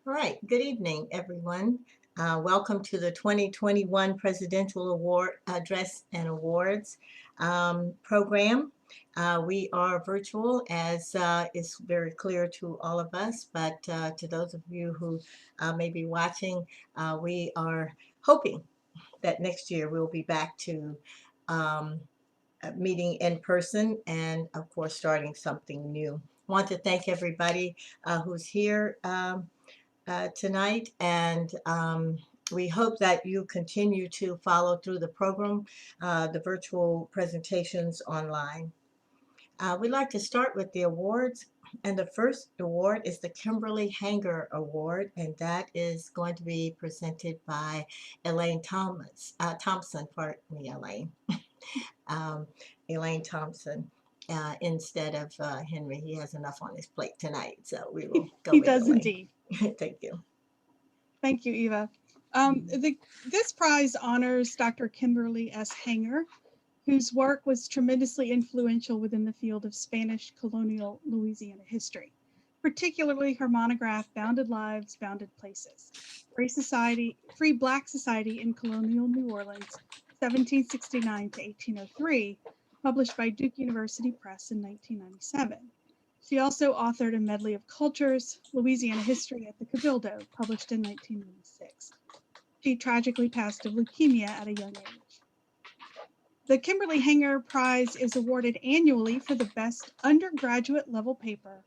All right, good evening, everyone. Welcome to the 2021 Presidential Award Address and Awards program. We are virtual, as is very clear to all of us, but to those of you who may be watching, we are hoping that next year we'll be back to um, meeting in person and, of course, starting something new. I want to thank everybody who's here tonight, and we hope that you continue to follow through the program, the virtual presentations online. We'd like to start with the awards, and the first award is the Kimberly Hanger Award, and that is going to be presented by Elaine Thompson, pardon me, um, Elaine Thompson. Instead of Henry, he has enough on his plate tonight, so we will go He with does Elaine. indeed. Thank you. Thank you, Eva. This prize honors Dr. Kimberly S. Hanger, whose work was tremendously influential within the field of Spanish colonial Louisiana history, particularly her monograph, Bounded Lives, Bounded Places, Free Black Society in Colonial New Orleans, 1769 to 1803, published by Duke University Press in 1997. She also authored a medley of cultures, Louisiana History at the Cabildo, published in 1996. She tragically passed of leukemia at a young age. The Kimberly Hanger Prize is awarded annually for the best undergraduate level paper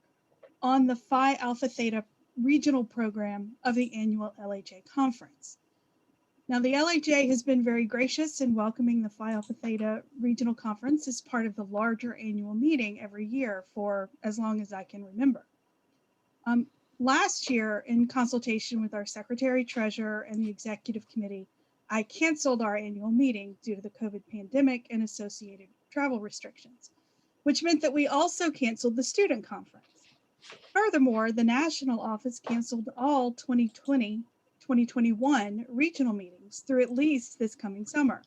on the Phi Alpha Theta regional program of the annual LHA conference. Now, the LHA has been very gracious in welcoming the Phi Alpha Theta regional conference as part of the larger annual meeting every year for as long as I can remember. Last year, in consultation with our secretary treasurer and the executive committee, I canceled our annual meeting due to the COVID pandemic and associated travel restrictions, which meant that we also canceled the student conference. Furthermore, the national office canceled all 2020-2021 regional meetings through at least this coming summer.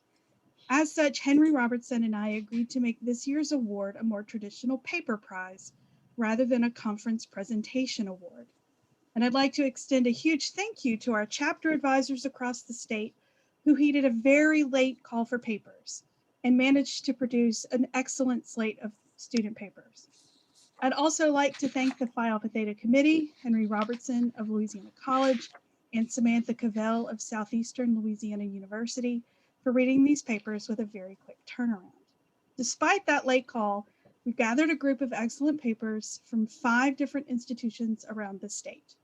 As such, Henry Robertson and I agreed to make this year's award a more traditional paper prize rather than a conference presentation award. And I'd like to extend a huge thank you to our chapter advisors across the state who heeded a very late call for papers and managed to produce an excellent slate of student papers. I'd also like to thank the Phi Alpha Theta Committee, Henry Robertson of Louisiana College, and Samantha Cavell of Southeastern Louisiana University for reading these papers with a very quick turnaround. Despite that late call, we gathered a group of excellent papers from 5 different institutions around the state.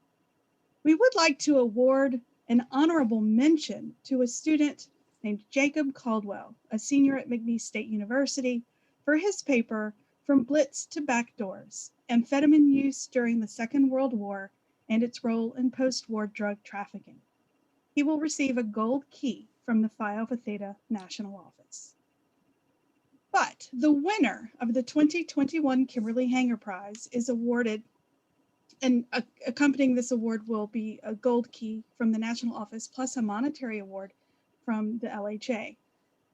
We would like to award an honorable mention to a student named Jacob Caldwell, a senior at McNeese State University, for his paper, From Blitz to Backdoors, Amphetamine Use During the Second World War and Its Role in Post-War Drug Trafficking. He will receive a gold key from the Phi Alpha Theta National Office. But the winner of the 2021 Kimberly Hanger Prize is awarded, and accompanying this award will be a gold key from the national office plus a monetary award from the LHA.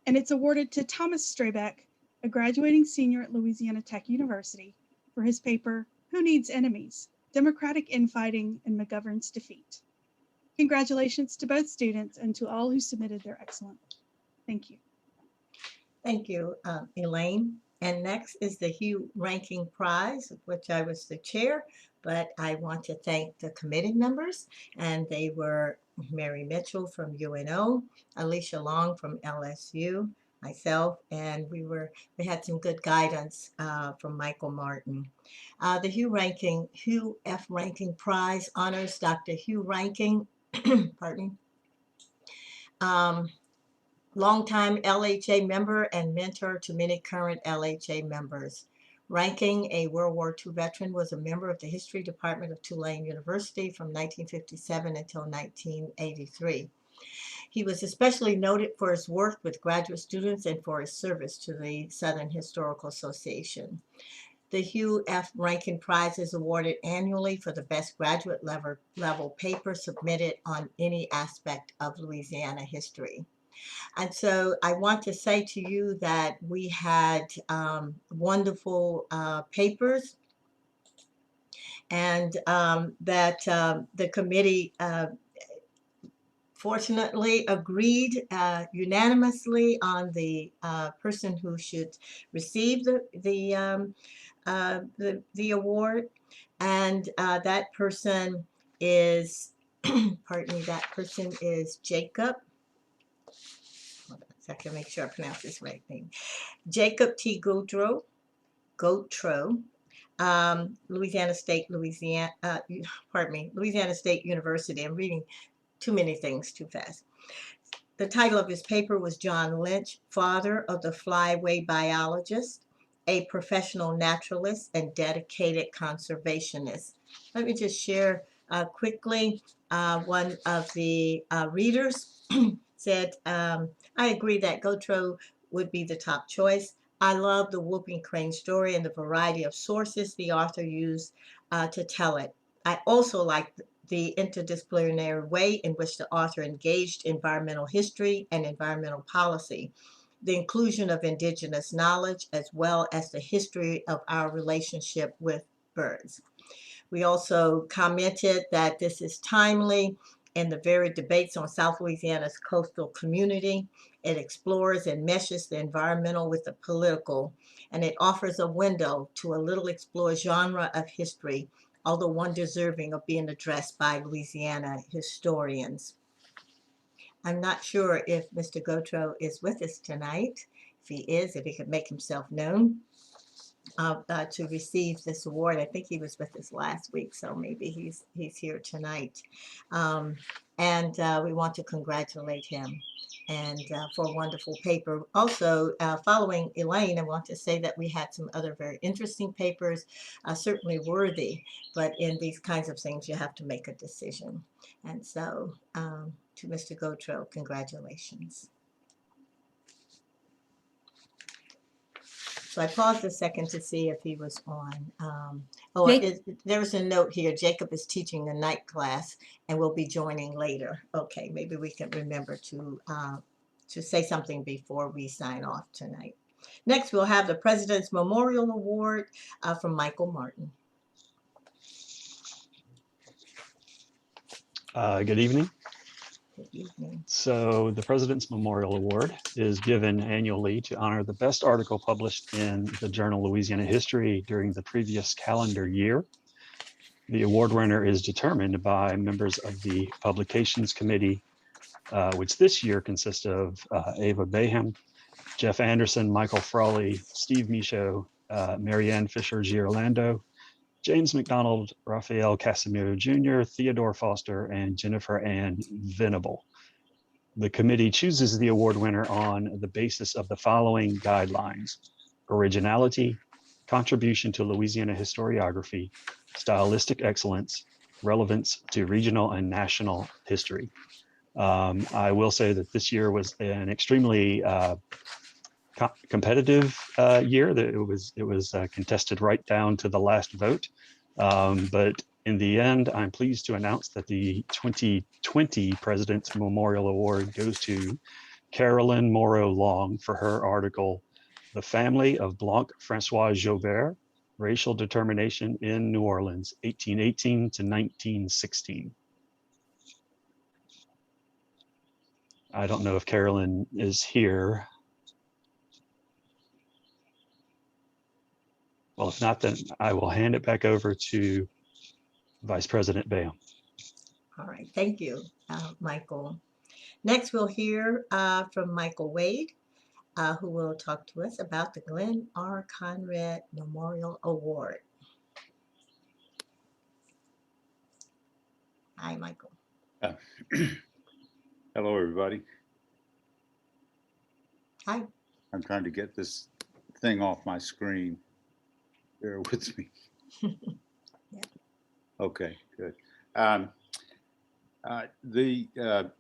And it's awarded to Thomas Straybeck, a graduating senior at Louisiana Tech University, for his paper, Who Needs Enemies? Democratic Infighting and McGovern's Defeat. Congratulations to both students and to all who submitted their excellent work. Thank you. Thank you, Elaine. And next is the Hugh Ranking Prize, of which I was the chair, but I want to thank the committee members, and they were Mary Mitchell from UNO, Alicia Long from LSU, myself, and we had some good guidance from Michael Martin. The Hugh F. Ranking Prize honors Dr. Hugh Ranking, pardon me, longtime LHA member and mentor to many current LHA members. Ranking, a World War II veteran, was a member of the History Department of Tulane University from 1957 until 1983. He was especially noted for his work with graduate students and for his service to the Southern Historical Association. The Hugh F. Rankin Prize is awarded annually for the best graduate level paper submitted on any aspect of Louisiana history. And so I want to say to you that we had wonderful papers, and that the committee fortunately agreed unanimously on the person who should receive the award, and that person is, pardon me, that person is Jacob. Hold on a second, make sure I pronounce his right name. Jacob T. Gautreaux, Louisiana State, Louisiana State University. I'm reading too many things too fast. The title of his paper was John Lynch, Father of the Flyway Biologist, a Professional Naturalist and Dedicated Conservationist. Let me just share quickly. One of the readers said, I agree that Gautreaux would be the top choice. I love the whooping crane story and the variety of sources the author used to tell it. I also like the interdisciplinary way in which the author engaged environmental history and environmental policy, the inclusion of indigenous knowledge, as well as the history of our relationship with birds. We also commented that this is timely in the very debates on South Louisiana's coastal community. It explores and meshes the environmental with the political, and it offers a window to a little explored genre of history, although one deserving of being addressed by Louisiana historians. I'm not sure if Mr. Gautreaux is with us tonight. If he is, if he could make himself known to receive this award. I think he was with us last week, so maybe he's here tonight. And we want to congratulate him and for a wonderful paper. Also, following Elaine, I want to say that we had some other very interesting papers, certainly worthy, but in these kinds of things, you have to make a decision. And so to Mr. Gautreaux, congratulations. So I paused a second to see if he was on. There was a note here. Jacob is teaching a night class and will be joining later. Okay, maybe we can remember to say something before we sign off tonight. Next, we'll have the President's Memorial Award from Michael Martin. Good evening. Good evening. So the President's Memorial Award is given annually to honor the best article published in the journal Louisiana History during the previous calendar year. The award winner is determined by members of the Publications Committee, which this year consists of Eva Baham, Jeff Anderson, Michael Frawley, Steve Michaud, Marianne Fisher-Girlando, James McDonald, Raphael Casimiro Jr., Theodore Foster, and Jennifer Ann Venable. The committee chooses the award winner on the basis of the following guidelines: originality, contribution to Louisiana historiography, stylistic excellence, relevance to regional and national history. I will say that this year was an extremely competitive year. That it was contested right down to the last vote. But in the end, I'm pleased to announce that the 2020 President's Memorial Award goes to Carolyn Morrow Long for her article, "The Family of Blanc-Francois Joubert, Racial Determination in New Orleans, 1818 to 1916. I don't know if Carolyn is here. Well, if not, then I will hand it back over to Vice President Baham. All right, thank you, Michael. Next, we'll hear from Michael Wade, who will talk to us about the Glenn R. Conrad Memorial Award. Hi, Michael. Hello, everybody. Hi. I'm trying to get this thing off my screen. Bear with me. Yeah. Okay, good. The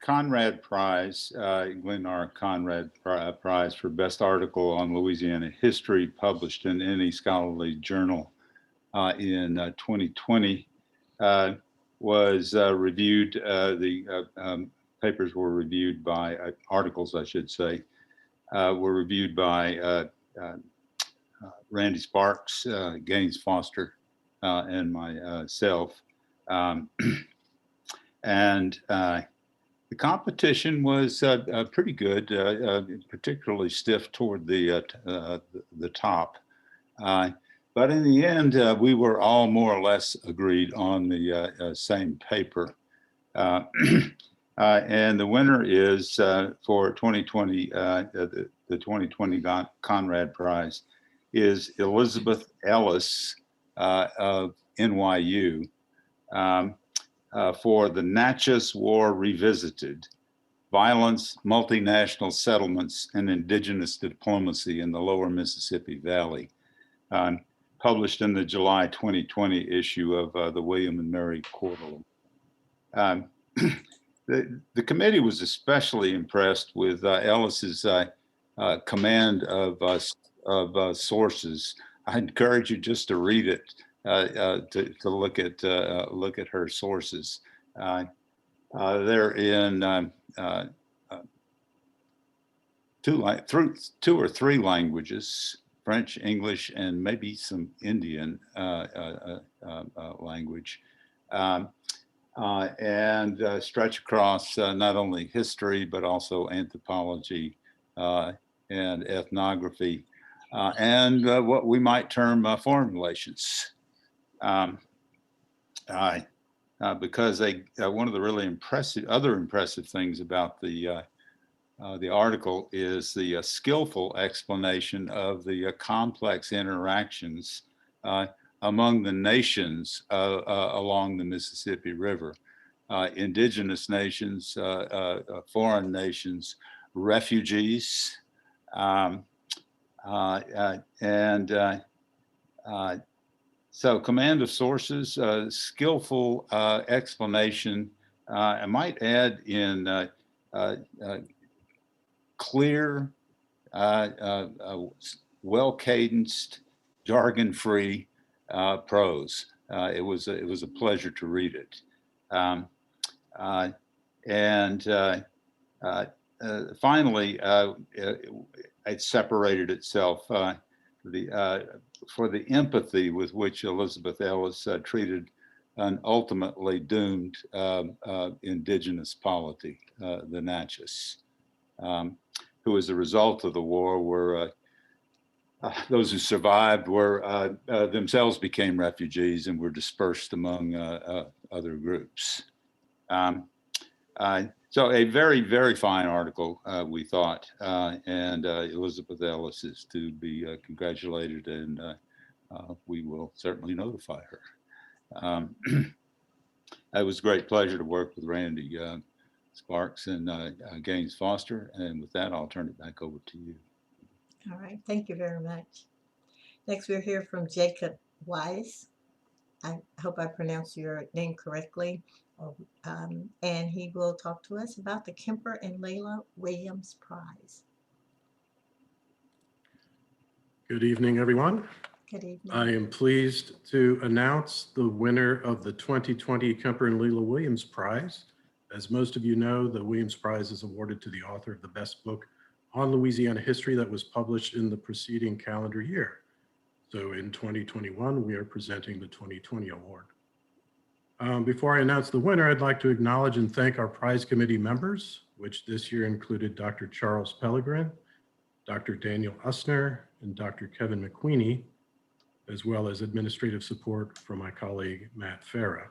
Conrad Prize, Glenn R. Conrad Prize for Best Article on Louisiana History published in any scholarly journal in 2020 was reviewed. The papers were reviewed by, articles I should say, were reviewed by Randy Sparks, Gaines Foster, and myself. And the competition was pretty good, particularly stiff toward the top. But in the end, we were all more or less agreed on the same paper. And the winner is for 2020, the 2020 Conrad Prize is Elizabeth Ellis of NYU for The Natchez War Revisited: Violence, Multinational Settlements, and Indigenous Diplomacy in the Lower Mississippi Valley, published in the July 2020 issue of the William and Mary Quarterly. The committee was especially impressed with Ellis's command of sources. I encourage you just to read it, to look at her sources. They're in two or three languages: French, English, and maybe some Indian language. And stretch across not only history, but also anthropology and ethnography, and what we might term foreign relations. Because one of the really impressive things about the article is the skillful explanation of the complex interactions among the nations along the Mississippi River, indigenous nations, foreign nations, refugees, so command of sources, skillful explanation. I might add in clear, well-cadenced, jargon-free prose. It was a pleasure to read it. Finally, it separated itself for the empathy with which Elizabeth Ellis treated an ultimately doomed indigenous polity, the Natchez, who as a result of the war were, those who survived were themselves became refugees and were dispersed among other groups. So a very, very fine article, we thought, and Elizabeth Ellis is to be congratulated, and we will certainly notify her. It was a great pleasure to work with Randy Sparks and Gaines Foster, and with that, I'll turn it back over to you. All right, thank you very much. Next, we'll hear from Jacob Wise. I hope I pronounced your name correctly. And he will talk to us about the Kemper and Layla Williams Prize. Good evening, everyone. Good evening. I am pleased to announce the winner of the 2020 Kemper and Layla Williams Prize. As most of you know, the Williams Prize is awarded to the author of the best book on Louisiana history that was published in the preceding calendar year. So in 2021, we are presenting the 2020 award. Before I announce the winner, I'd like to acknowledge and thank our prize committee members, which this year included Dr. Charles Pellegrin, Dr. Daniel Usner, and Dr. Kevin McQueenie, as well as administrative support from my colleague, Matt Farah.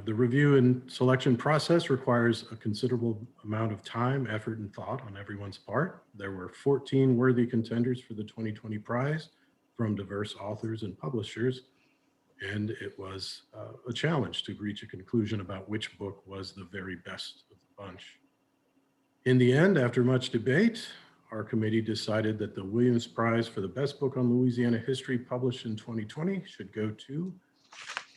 The review and selection process requires a considerable amount of time, effort, and thought on everyone's part. There were 14 worthy contenders for the 2020 prize from diverse authors and publishers, and it was a challenge to reach a conclusion about which book was the very best of the bunch. In the end, after much debate, our committee decided that the Williams Prize for the best book on Louisiana history published in 2020 should go to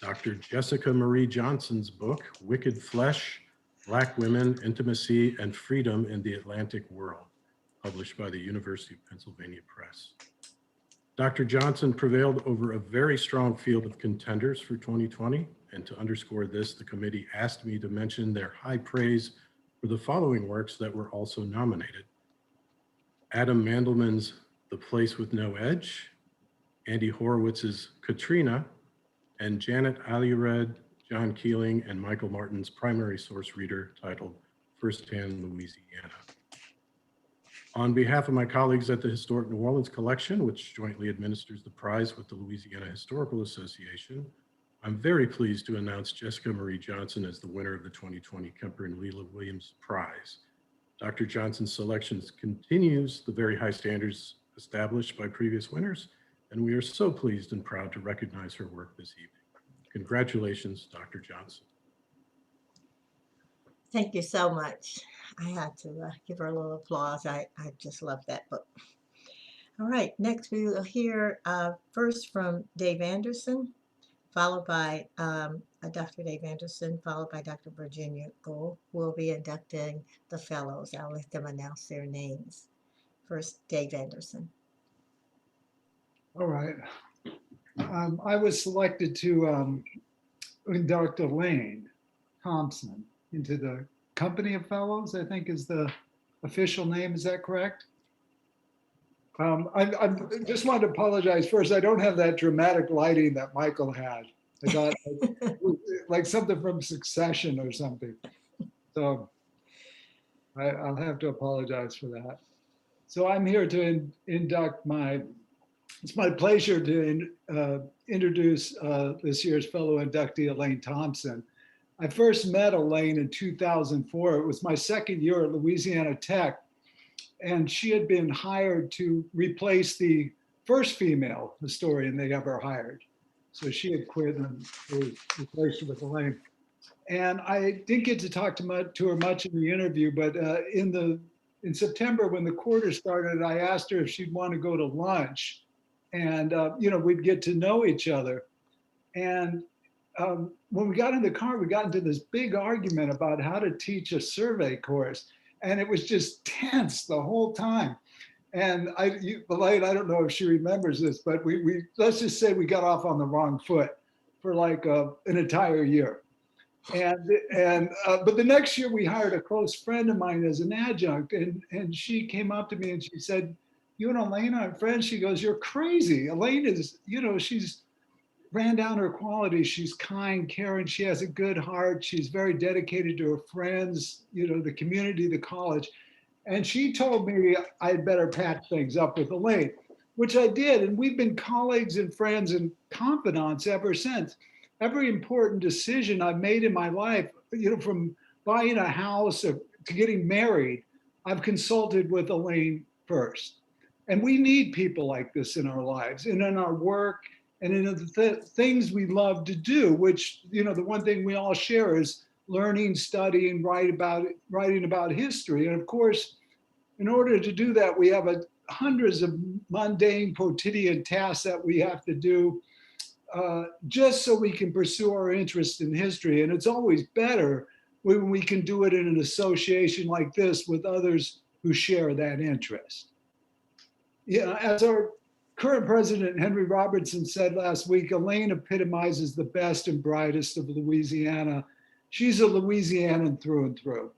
Dr. Jessica Marie Johnson's book, Wicked Flesh, Black Women, Intimacy, and Freedom in the Atlantic World, published by the University of Pennsylvania Press. Dr. Johnson prevailed over a very strong field of contenders for 2020, and to underscore this, the committee asked me to mention their high praise for the following works that were also nominated: Adam Mandelman's The Place with No Edge, Andy Horowitz's Katrina, and Janet Alured, John Keeling, and Michael Martin's primary source reader titled Firsthand Louisiana. On behalf of my colleagues at the Historic New Orleans Collection, which jointly administers the prize with the Louisiana Historical Association, I'm very pleased to announce Jessica Marie Johnson as the winner of the 2020 Kemper and Leela Williams Prize. Dr. Johnson's selections continues the very high standards established by previous winners, and we are so pleased and proud to recognize her work this evening. Congratulations, Dr. Johnson. Thank you so much. I had to give her a little applause. I just love that book. All right, next we will hear first from Dave Anderson, followed by Dr. Dave Anderson, followed by Dr. Virginia Gould, who will be inducting the fellows. I'll let them announce their names. First, Dave Anderson. All right. I was selected to induct Elaine Thompson into the Company of Fellows, I think is the official name. Is that correct? I just wanted to apologize first. I don't have that dramatic lighting that Michael had. I thought like something from Succession or something. So I'll have to apologize for that. So I'm here to induct it's my pleasure to introduce this year's fellow inductee, Elaine Thompson. I first met Elaine in 2004. It was my second year at Louisiana Tech, and she had been hired to replace the first female historian they ever hired. So she had quit and replaced her with Elaine. And I didn't get to talk to her much in the interview, but in September when the quarter started, I asked her if she'd want to go to lunch, and we'd get to know each other. And when we got in the car, we got into this big argument about how to teach a survey course. And it was just tense the whole time. And Elaine, I don't know if she remembers this, but we let's just say we got off on the wrong foot for like an entire year. But the next year we hired a close friend of mine as an adjunct, and she came up to me and she said, "You and Elaine aren't friends?" She goes, "You're crazy. Elaine is, she's ran down her qualities. She's kind, caring. She has a good heart. She's very dedicated to her friends, the community, the college." And she told me I'd better patch things up with Elaine, which I did. And we've been colleagues and friends and confidants ever since. Every important decision I've made in my life, from buying a house to getting married, I've consulted with Elaine first. And we need people like this in our lives and in our work and in the things we love to do, which, the one thing we all share is learning, studying, writing about history. And of course, in order to do that, we have hundreds of mundane quotidian tasks that we have to do just so we can pursue our interest in history. And it's always better when we can do it in an association like this with others who share that interest. As our current president, Henry Robertson, said last week, Elaine epitomizes the best and brightest of Louisiana. She's a Louisianan through and through.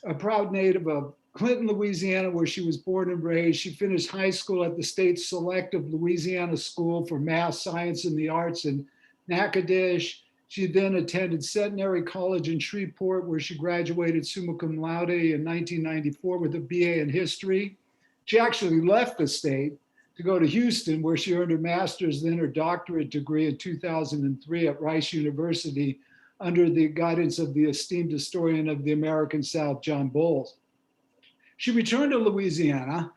A proud native of Clinton, Louisiana, where she was born and raised. She finished high school at the State Selective Louisiana School for Math, Science, and the Arts in Natchitoches. She then attended Centenary College in Shreveport, where she graduated summa cum laude in 1994 with a BA in history. She actually left the state to go to Houston, where she earned her master's, then her doctorate degree in 2003 at Rice University under the guidance of the esteemed historian of the American South, John Bowles. She returned to Louisiana,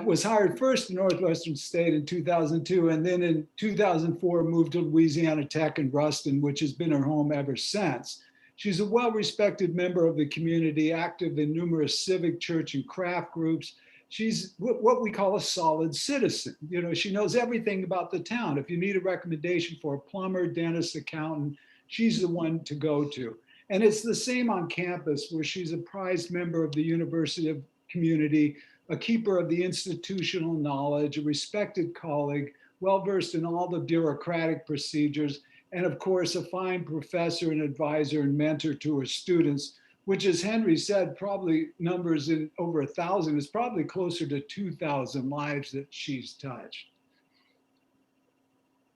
was hired first in Northwestern State in 2002, and then in 2004 moved to Louisiana Tech in Ruston, which has been her home ever since. She's a well-respected member of the community, active in numerous civic, church, and craft groups. She's what we call a solid citizen. She knows everything about the town. If you need a recommendation for a plumber, dentist, accountant, she's the one to go to. And it's the same on campus, where she's a prized member of the University of community, a keeper of the institutional knowledge, a respected colleague, well-versed in all the bureaucratic procedures, and of course, a fine professor and advisor and mentor to her students, which, as Henry said, probably numbers in over 1,000. It's probably closer to 2,000 lives that she's touched.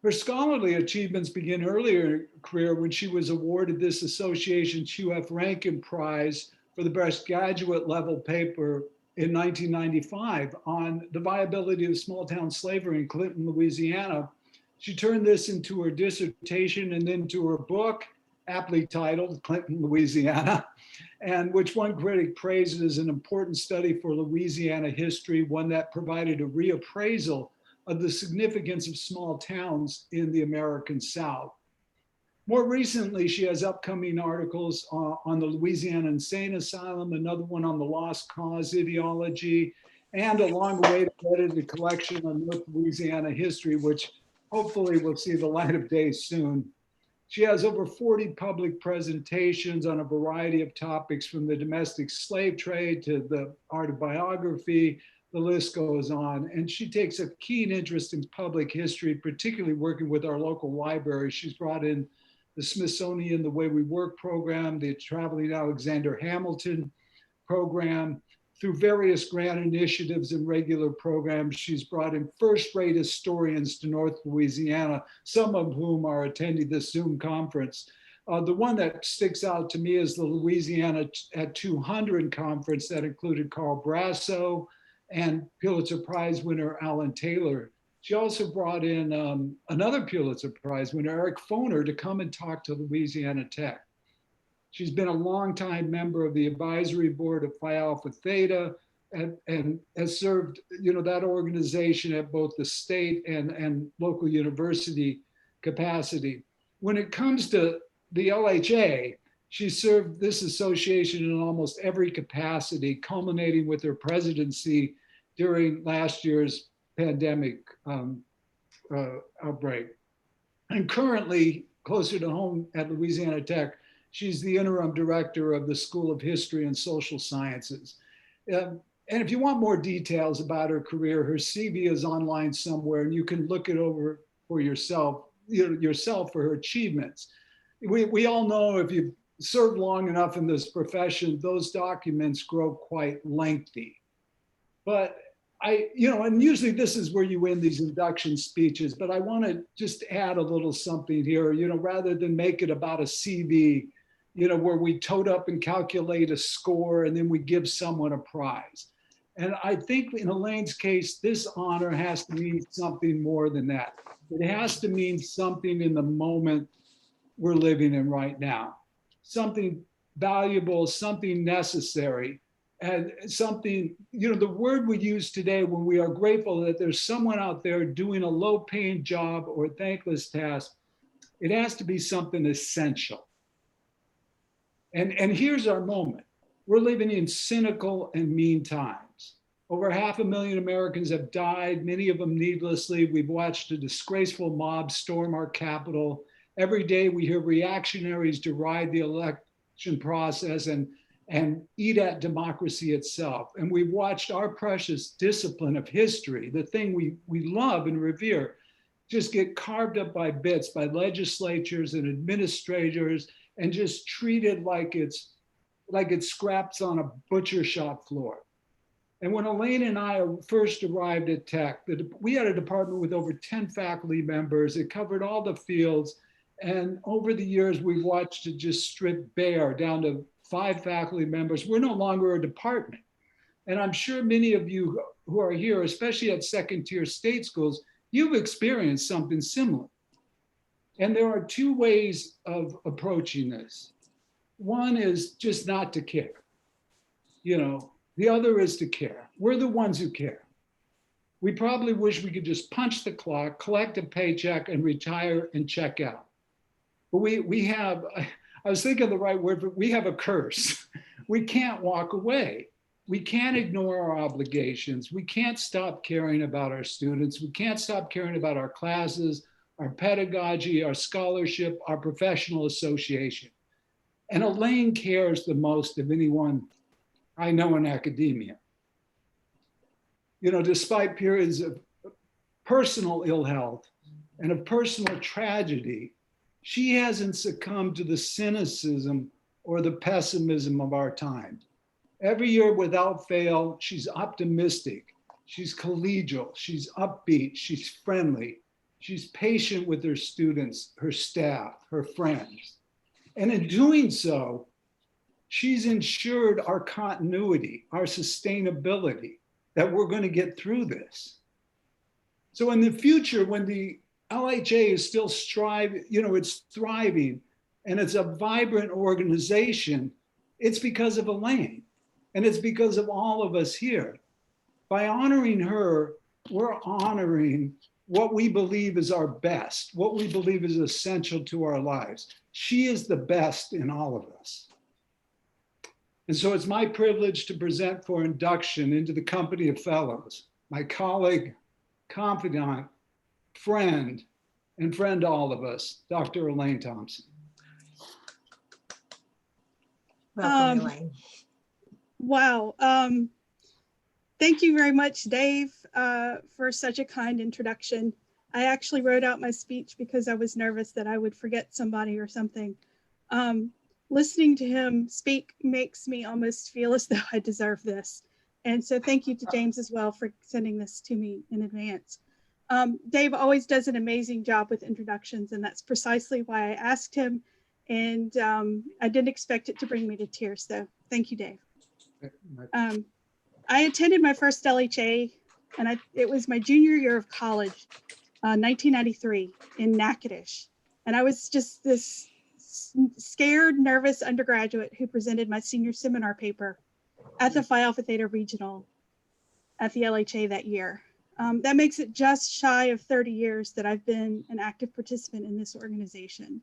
Her scholarly achievements begin earlier in her career when she was awarded this association's Hugh F. Rankin Prize for the best graduate level paper in 1995 on the viability of small town slavery in Clinton, Louisiana. She turned this into her dissertation and then to her book, aptly titled Clinton, Louisiana, and which one critic praised as an important study for Louisiana history, one that provided a reappraisal of the significance of small towns in the American South. More recently, she has upcoming articles on the Louisiana Insane Asylum, another one on the lost cause ideology, and a long-awaited edited collection on North Louisiana history, which hopefully will see the light of day soon. She has over 40 public presentations on a variety of topics, from the domestic slave trade to the art of biography. The list goes on. And she takes a keen interest in public history, particularly working with our local library. She's brought in the Smithsonian, the Way We Work program, the Traveling Alexander Hamilton program. Through various grant initiatives and regular programs, she's brought in first-rate historians to North Louisiana, some of whom are attending this Zoom conference. The one that sticks out to me is the Louisiana at 200 conference that included Carl Barrasso and Pulitzer Prize winner Alan Taylor. She also brought in another Pulitzer Prize winner, Eric Foner, to come and talk to Louisiana Tech. She's been a longtime member of the advisory board of Phi Alpha Theta and has served, that organization at both the state and local university capacity. When it comes to the LHA, she served this association in almost every capacity, culminating with her presidency during last year's pandemic outbreak. And currently, closer to home at Louisiana Tech, she's the interim director of the School of History and Social Sciences. And if you want more details about her career, her CV is online somewhere, and you can look it over for yourself, for her achievements. We all know if you've served long enough in this profession, those documents grow quite lengthy. But and usually this is where you end these induction speeches, but I want to just add a little something here, rather than make it about a CV, where we tote up and calculate a score and then we give someone a prize. And I think in Elaine's case, this honor has to mean something more than that. It has to mean something in the moment we're living in right now, something valuable, something necessary, and something, the word we use today when we are grateful that there's someone out there doing a low-paying job or thankless task, it has to be something essential. And here's our moment. We're living in cynical and mean times. Over 500,000 Americans have died, many of them needlessly. We've watched a disgraceful mob storm our Capitol. Every day we hear reactionaries deride the election process and eat at democracy itself. And we've watched our precious discipline of history, the thing we love and revere, just get carved up by bits by legislatures and administrators and just treated like it's scraps on a butcher shop floor. And when Elaine and I first arrived at Tech, we had a department with over 10 faculty members. It covered all the fields. And over the years, we've watched it just strip bare down to 5 faculty members. We're no longer a department. And I'm sure many of you who are here, especially at second-tier state schools, you've experienced something similar. And there are 2 ways of approaching this. One is just not to care. The other is to care. We're the ones who care. We probably wish we could just punch the clock, collect a paycheck, and retire and check out. But we have, I was thinking of the right word, but we have a curse. We can't walk away. We can't ignore our obligations. We can't stop caring about our students. We can't stop caring about our classes, our pedagogy, our scholarship, our professional association. And Elaine cares the most of anyone I know in academia. Despite periods of personal ill health and of personal tragedy, she hasn't succumbed to the cynicism or the pessimism of our time. Every year without fail, she's optimistic, she's collegial, she's upbeat, she's friendly. She's patient with her students, her staff, her friends. And in doing so, she's ensured our continuity, our sustainability, that we're going to get through this. So in the future, when the LHA is still striving, it's thriving and it's a vibrant organization, it's because of Elaine and it's because of all of us here. By honoring her, we're honoring what we believe is our best, what we believe is essential to our lives. She is the best in all of us. And so it's my privilege to present for induction into the company of fellows, my colleague, confidant, friend, and friend to all of us, Dr. Elaine Thompson. Welcome, Elaine. Wow. Thank you very much, Dave, for such a kind introduction. I actually wrote out my speech because I was nervous that I would forget somebody or something. Listening to him speak makes me almost feel as though I deserve this. And so thank you to James as well for sending this to me in advance. Dave always does an amazing job with introductions, and that's precisely why I asked him. And I didn't expect it to bring me to tears, so thank you, Dave. I attended my first LHA, and it was my junior year of college, 1993 in Natchitoches. And I was just this scared, nervous undergraduate who presented my senior seminar paper at the Phi Alpha Theta Regional at the LHA that year. That makes it just shy of 30 years that I've been an active participant in this organization.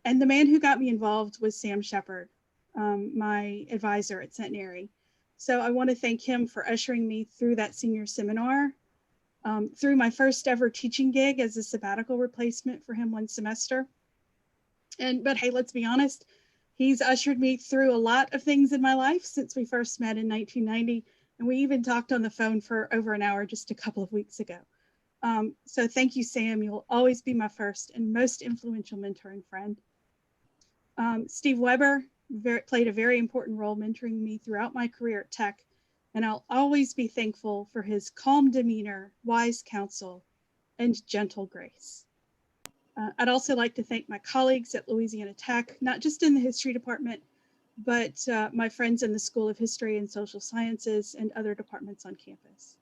And the man who got me involved was Sam Shepard, my advisor at Centenary. So I want to thank him for ushering me through that senior seminar, through my first ever teaching gig as a sabbatical replacement for him one semester. But hey, let's be honest, he's ushered me through a lot of things in my life since we first met in 1990. And we even talked on the phone for over an hour just a couple of weeks ago. So thank you, Sam. You'll always be my first and most influential mentoring friend. Steve Weber played a very important role mentoring me throughout my career at Tech, and I'll always be thankful for his calm demeanor, wise counsel, and gentle grace. I'd also like to thank my colleagues at Louisiana Tech, not just in the history department, but my friends in the School of History and Social Sciences and other departments on campus.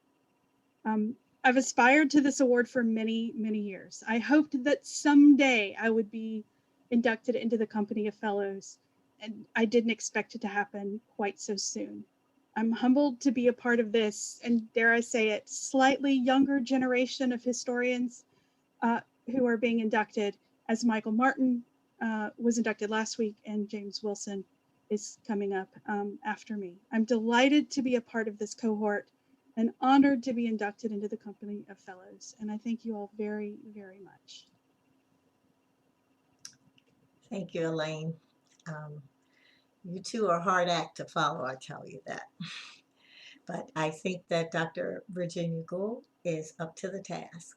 I've aspired to this award for many, many years. I hoped that someday I would be inducted into the Company of Fellows, and I didn't expect it to happen quite so soon. I'm humbled to be a part of this, and dare I say it, slightly younger generation of historians who are being inducted, as Michael Martin was inducted last week, and James Wilson is coming up after me. I'm delighted to be a part of this cohort and honored to be inducted into the Company of Fellows. And I thank you all very, very much. Thank you, Elaine. You two are a hard act to follow, I tell you that. But I think that Dr. Virginia Gould is up to the task,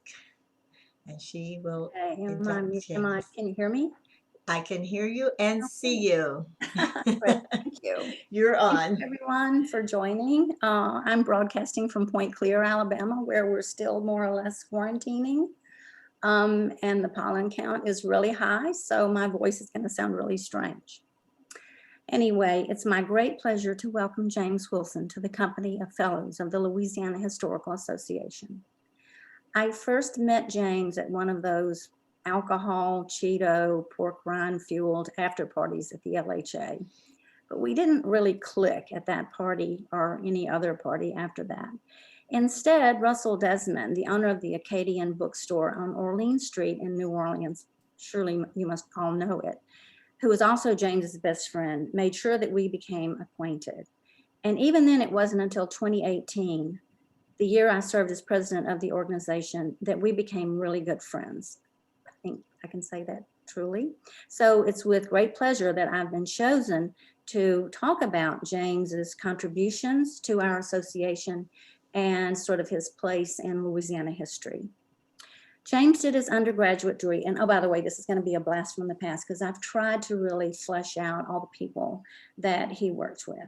and she will induct James. Can you hear me? I can hear you and see you. Good, thank you. You're on. Thank you, everyone, for joining. I'm broadcasting from Point Clear, Alabama, where we're still more or less quarantining. And the pollen count is really high, so my voice is going to sound really strange. Anyway, it's my great pleasure to welcome James Wilson to the Company of Fellows of the Louisiana Historical Association. I first met James at one of those alcohol, Cheeto, pork rind fueled after parties at the LHA, but we didn't really click at that party or any other party after that. Instead, Russell Desmond, the owner of the Acadian bookstore on Orleans Street in New Orleans, surely you must all know it, who was also James's best friend, made sure that we became acquainted. And even then, it wasn't until 2018, the year I served as president of the organization, that we became really good friends. I think I can say that truly. So it's with great pleasure that I've been chosen to talk about James's contributions to our association and sort of his place in Louisiana history. James did his undergraduate degree, and oh, by the way, this is going to be a blast from the past because I've tried to really flesh out all the people that he worked with.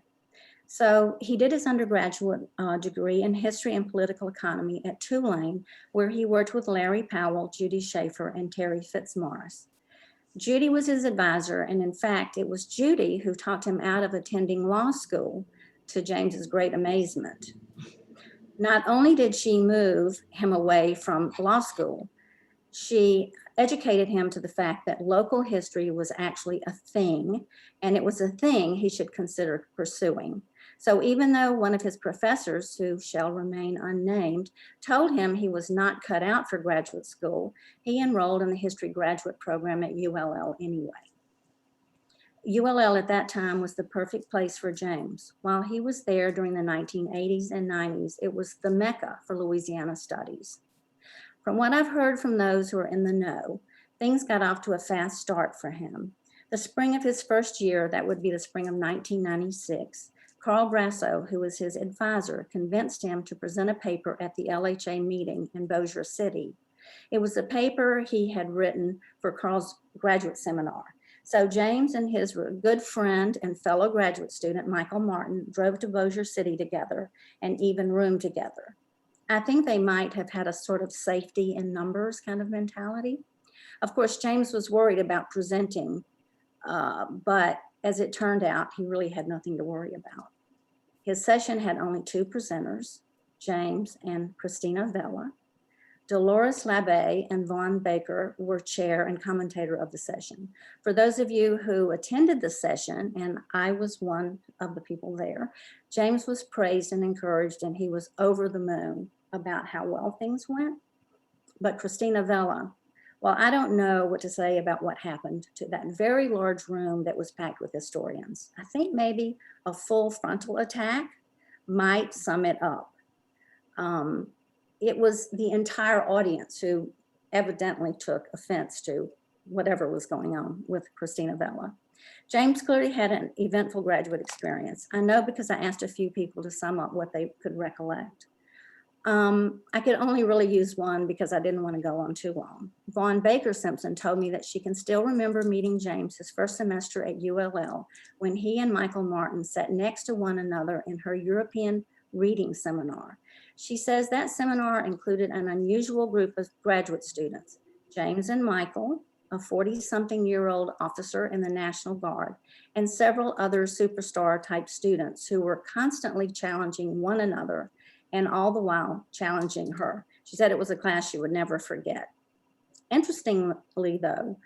So he did his undergraduate degree in history and political economy at Tulane, where he worked with Larry Powell, Judy Schaefer, and Terry Fitzmaurice. Judy was his advisor, and in fact, it was Judy who talked him out of attending law school, to James's great amazement. Not only did she move him away from law school, she educated him to the fact that local history was actually a thing, and it was a thing he should consider pursuing. So even though one of his professors, who shall remain unnamed, told him he was not cut out for graduate school, he enrolled in the history graduate program at ULL anyway. ULL at that time was the perfect place for James. While he was there during the 1980s and 90s, it was the Mecca for Louisiana studies. From what I've heard from those who are in the know, things got off to a fast start for him. The spring of his first year, that would be the spring of 1996, Carl Barrasso, who was his advisor, convinced him to present a paper at the LHA meeting in Bossier City. It was a paper he had written for Carl's graduate seminar. So James and his good friend and fellow graduate student, Michael Martin, drove to Bossier City together and even roomed together. I think they might have had a sort of safety in numbers kind of mentality. Of course, James was worried about presenting, but as it turned out, he really had nothing to worry about. His session had only two presenters, James and Christina Vella. Dolores Labbe and Vaughn Baker were chair and commentator of the session. For those of you who attended the session, and I was one of the people there, James was praised and encouraged, and he was over the moon about how well things went. But Christina Vella, well, I don't know what to say about what happened to that very large room that was packed with historians. I think maybe a full frontal attack might sum it up. It was the entire audience who evidently took offense to whatever was going on with Christina Vella. James clearly had an eventful graduate experience. I know because I asked a few people to sum up what they could recollect. I could only really use one because I didn't want to go on too long. Vaughn Baker Simpson told me that she can still remember meeting James his first semester at ULL when he and Michael Martin sat next to one another in her European reading seminar. She says that seminar included an unusual group of graduate students, James and Michael, a 40-something-year-old officer in the National Guard, and several other superstar type students who were constantly challenging one another and all the while challenging her. She said it was a class she would never forget. Interestingly though,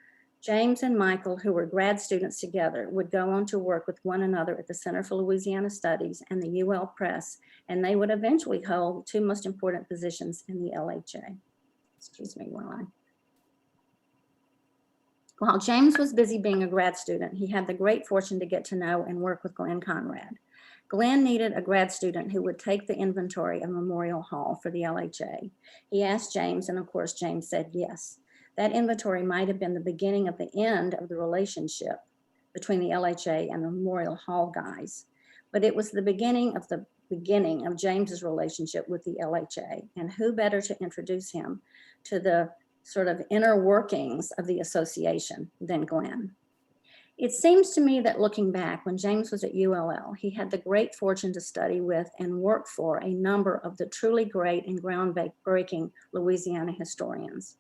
James and Michael, who were grad students together, would go on to work with one another at the Center for Louisiana Studies and the UL Press, and they would eventually hold two most important positions in the LHA. Excuse me while James was busy being a grad student, he had the great fortune to get to know and work with Glenn Conrad. Glenn needed a grad student who would take the inventory of Memorial Hall for the LHA. He asked James, and of course, James said yes. That inventory might have been the beginning of the end of the relationship between the LHA and the Memorial Hall guys, but it was the beginning of James's relationship with the LHA, and who better to introduce him to the sort of inner workings of the association than Glenn. It seems to me that looking back, when James was at ULL, he had the great fortune to study with and work for a number of the truly great and groundbreaking Louisiana historians.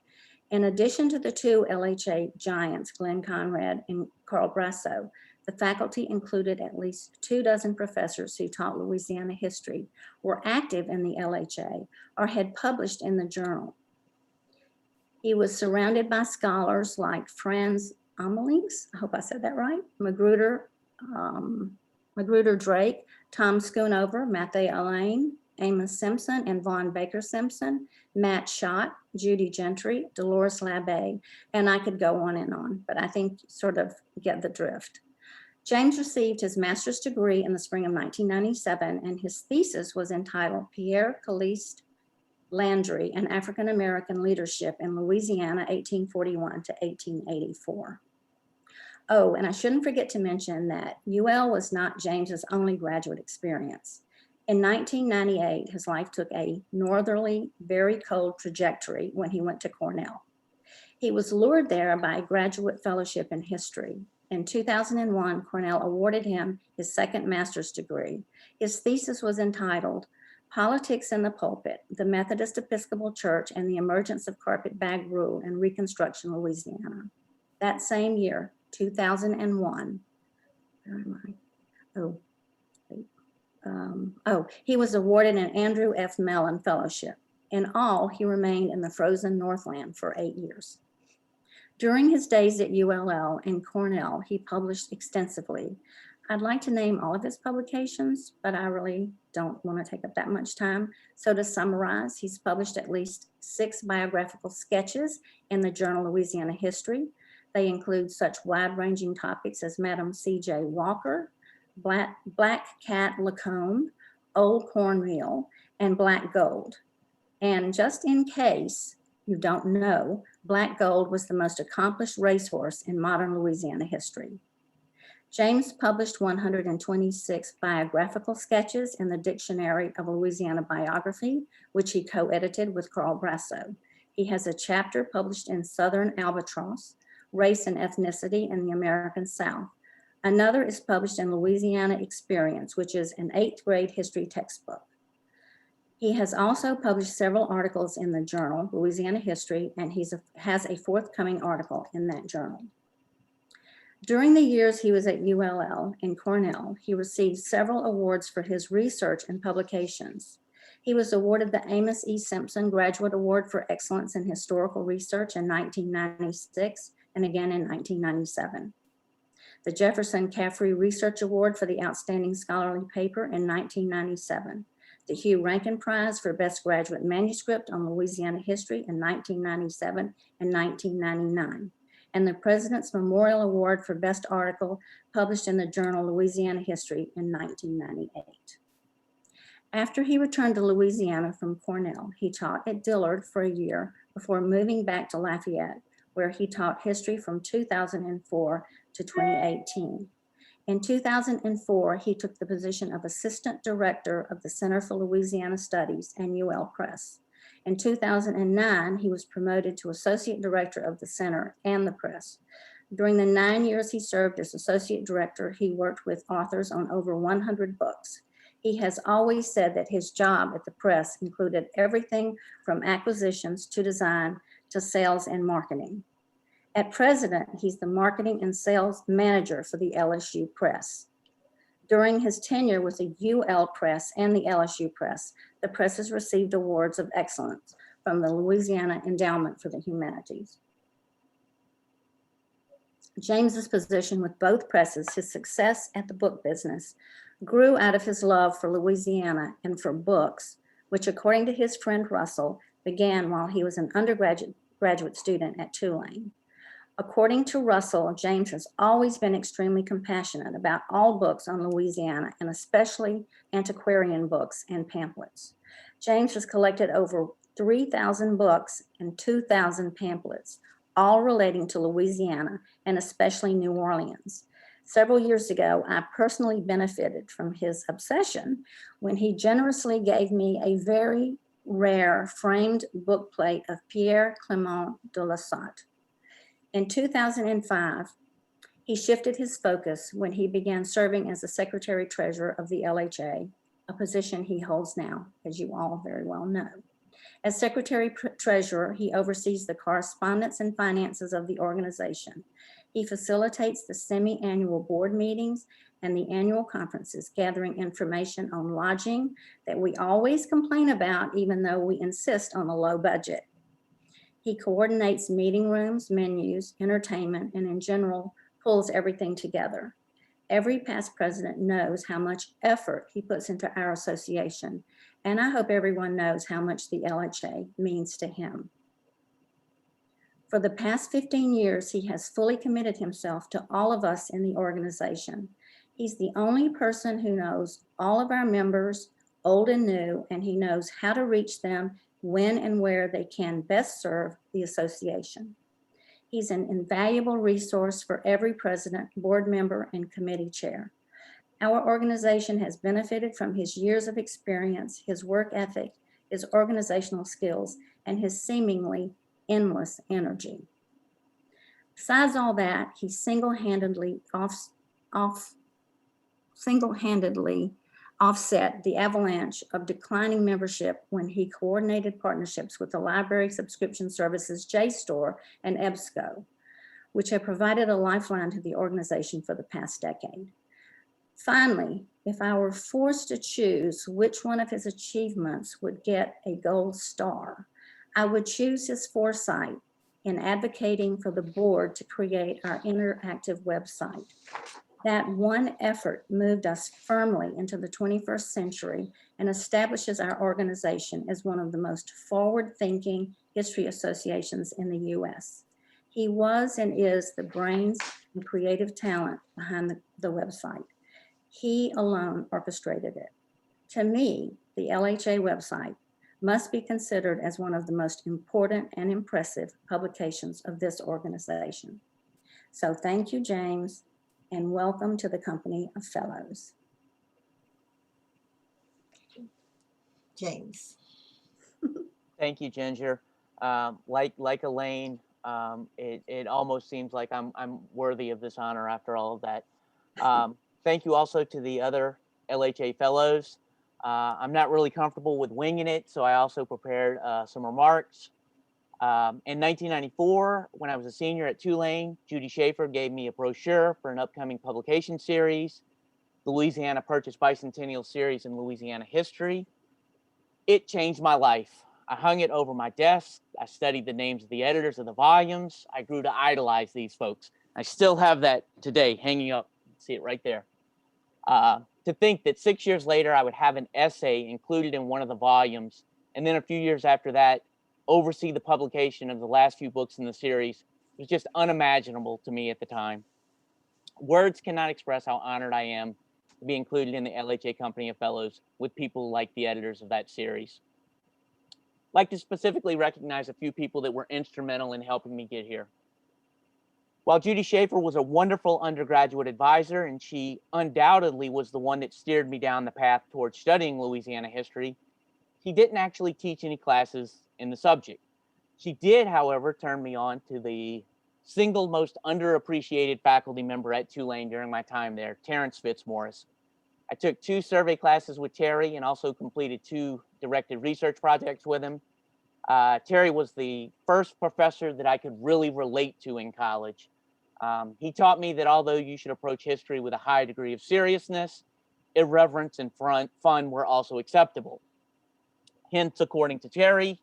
In addition to the two LHA giants, Glenn Conrad and Carl Barrasso, the faculty included at least 24 professors who taught Louisiana history, were active in the LHA, or had published in the journal. He was surrounded by scholars like Franz Amelings, I hope I said that right, Magruder Drake, Tom Schoonover, Matthew Elaine, Amos Simpson, and Vaughn Baker Simpson, Matt Schott, Judy Gentry, Dolores Labbe, and I could go on, but I think you sort of get the drift. James received his master's degree in the spring of 1997, and his thesis was entitled Pierre Caliste Landry and African-American Leadership in Louisiana, 1841 to 1884. Oh, and I shouldn't forget to mention that UL was not James's only graduate experience. In 1998, his life took a northerly, very cold trajectory when he went to Cornell. He was lured there by a graduate fellowship in history. In 2001, Cornell awarded him his second master's degree. His thesis was entitled Politics in the Pulpit, the Methodist Episcopal Church and the Emergence of Carpetbag Rule in Reconstruction, Louisiana. That same year, 2001, where am I? He was awarded an Andrew F. Mellon Fellowship. In all, he remained in the frozen Northland for 8 years. During his days at ULL and Cornell, he published extensively. I'd like to name all of his publications, but I really don't want to take up that much time. So to summarize, he's published at least 6 biographical sketches in the journal Louisiana History. They include such wide-ranging topics as Madam C.J. Walker, Black Cat Lacombe, Old Cornmeal, and Black Gold. And just in case you don't know, Black Gold was the most accomplished racehorse in modern Louisiana history. James published 126 biographical sketches in the Dictionary of Louisiana Biography, which he co-edited with Carl Barrasso. He has a chapter published in Southern Albatross, Race and Ethnicity in the American South. Another is published in Louisiana Experience, which is an 8th grade history textbook. He has also published several articles in the journal, Louisiana History, and has a forthcoming article in that journal. During the years he was at ULL and Cornell, he received several awards for his research and publications. He was awarded the Amos E. Simpson Graduate Award for Excellence in Historical Research in 1996 and again in 1997. The Jefferson Caffrey Research Award for the Outstanding Scholarly Paper in 1997. The Hugh Rankin Prize for Best Graduate Manuscript on Louisiana History in 1997 and 1999, and the President's Memorial Award for Best Article published in the journal Louisiana History in 1998. After he returned to Louisiana from Cornell, he taught at Dillard for a year before moving back to Lafayette, where he taught history from 2004 to 2018. In 2004, he took the position of Assistant Director of the Center for Louisiana Studies and UL Press. In 2009, he was promoted to Associate Director of the Center and the Press. During the 9 years he served as Associate Director, he worked with authors on over 100 books. He has always said that his job at the press included everything from acquisitions to design to sales and marketing. At President, he's the marketing and sales manager for the LSU Press. During his tenure with the UL Press and the LSU Press, the press has received awards of excellence from the Louisiana Endowment for the Humanities. James's position with both presses, his success at the book business, grew out of his love for Louisiana and for books, which according to his friend Russell, began while he was an undergraduate student at Tulane. According to Russell, James has always been extremely compassionate about all books on Louisiana, and especially antiquarian books and pamphlets. James has collected over 3,000 books and 2,000 pamphlets, all relating to Louisiana and especially New Orleans. Several years ago, I personally benefited from his obsession when he generously gave me a very rare framed bookplate of Pierre Clement de Laussat. In 2005, he shifted his focus when he began serving as the Secretary Treasurer of the LHA, a position he holds now, as you all very well know. As Secretary Treasurer, he oversees the correspondence and finances of the organization. He facilitates the semi-annual board meetings and the annual conferences, gathering information on lodging that we always complain about, even though we insist on a low budget. He coordinates meeting rooms, menus, entertainment, and in general, pulls everything together. Every past president knows how much effort he puts into our association, and I hope everyone knows how much the LHA means to him. For the past 15 years, he has fully committed himself to all of us in the organization. He's the only person who knows all of our members, old and new, and he knows how to reach them when and where they can best serve the association. He's an invaluable resource for every president, board member, and committee chair. Our organization has benefited from his years of experience, his work ethic, his organizational skills, and his seemingly endless energy. Besides all that, he single-handedly offset the avalanche of declining membership when he coordinated partnerships with the library subscription services JSTOR and EBSCO, which have provided a lifeline to the organization for the past decade. Finally, if I were forced to choose which one of his achievements would get a gold star, I would choose his foresight in advocating for the board to create our interactive website. That one effort moved us firmly into the 21st century and establishes our organization as one of the most forward-thinking history associations in the US. He was and is the brains and creative talent behind the website. He alone orchestrated it. To me, the LHA website must be considered as one of the most important and impressive publications of this organization. So thank you, James, and welcome to the company of fellows. James. Thank you, Ginger. Like Elaine, it almost seems like I'm worthy of this honor after all of that. Thank you also to the other LHA fellows. I'm not really comfortable with winging it, so I also prepared some remarks. In 1994, when I was a senior at Tulane, Judy Schaefer gave me a brochure for an upcoming publication series, the Louisiana Purchase Bicentennial Series in Louisiana History. It changed my life. I hung it over my desk. I studied the names of the editors of the volumes. I grew to idolize these folks. I still have that today hanging up. See it right there. To think that 6 years later, I would have an essay included in one of the volumes, and then a few years after that, oversee the publication of the last few books in the series was just unimaginable to me at the time. Words cannot express how honored I am to be included in the LHA Company of Fellows with people like the editors of that series. I'd like to specifically recognize a few people that were instrumental in helping me get here. While Judy Schaefer was a wonderful undergraduate advisor, and she undoubtedly was the one that steered me down the path towards studying Louisiana history, she didn't actually teach any classes in the subject. She did, however, turn me on to the single most underappreciated faculty member at Tulane during my time there, Terrence Fitzmaurice. I took 2 survey classes with Terry and also completed 2 directed research projects with him. Terry was the first professor that I could really relate to in college. He taught me that although you should approach history with a high degree of seriousness, irreverence and fun were also acceptable. Hence, according to Terry,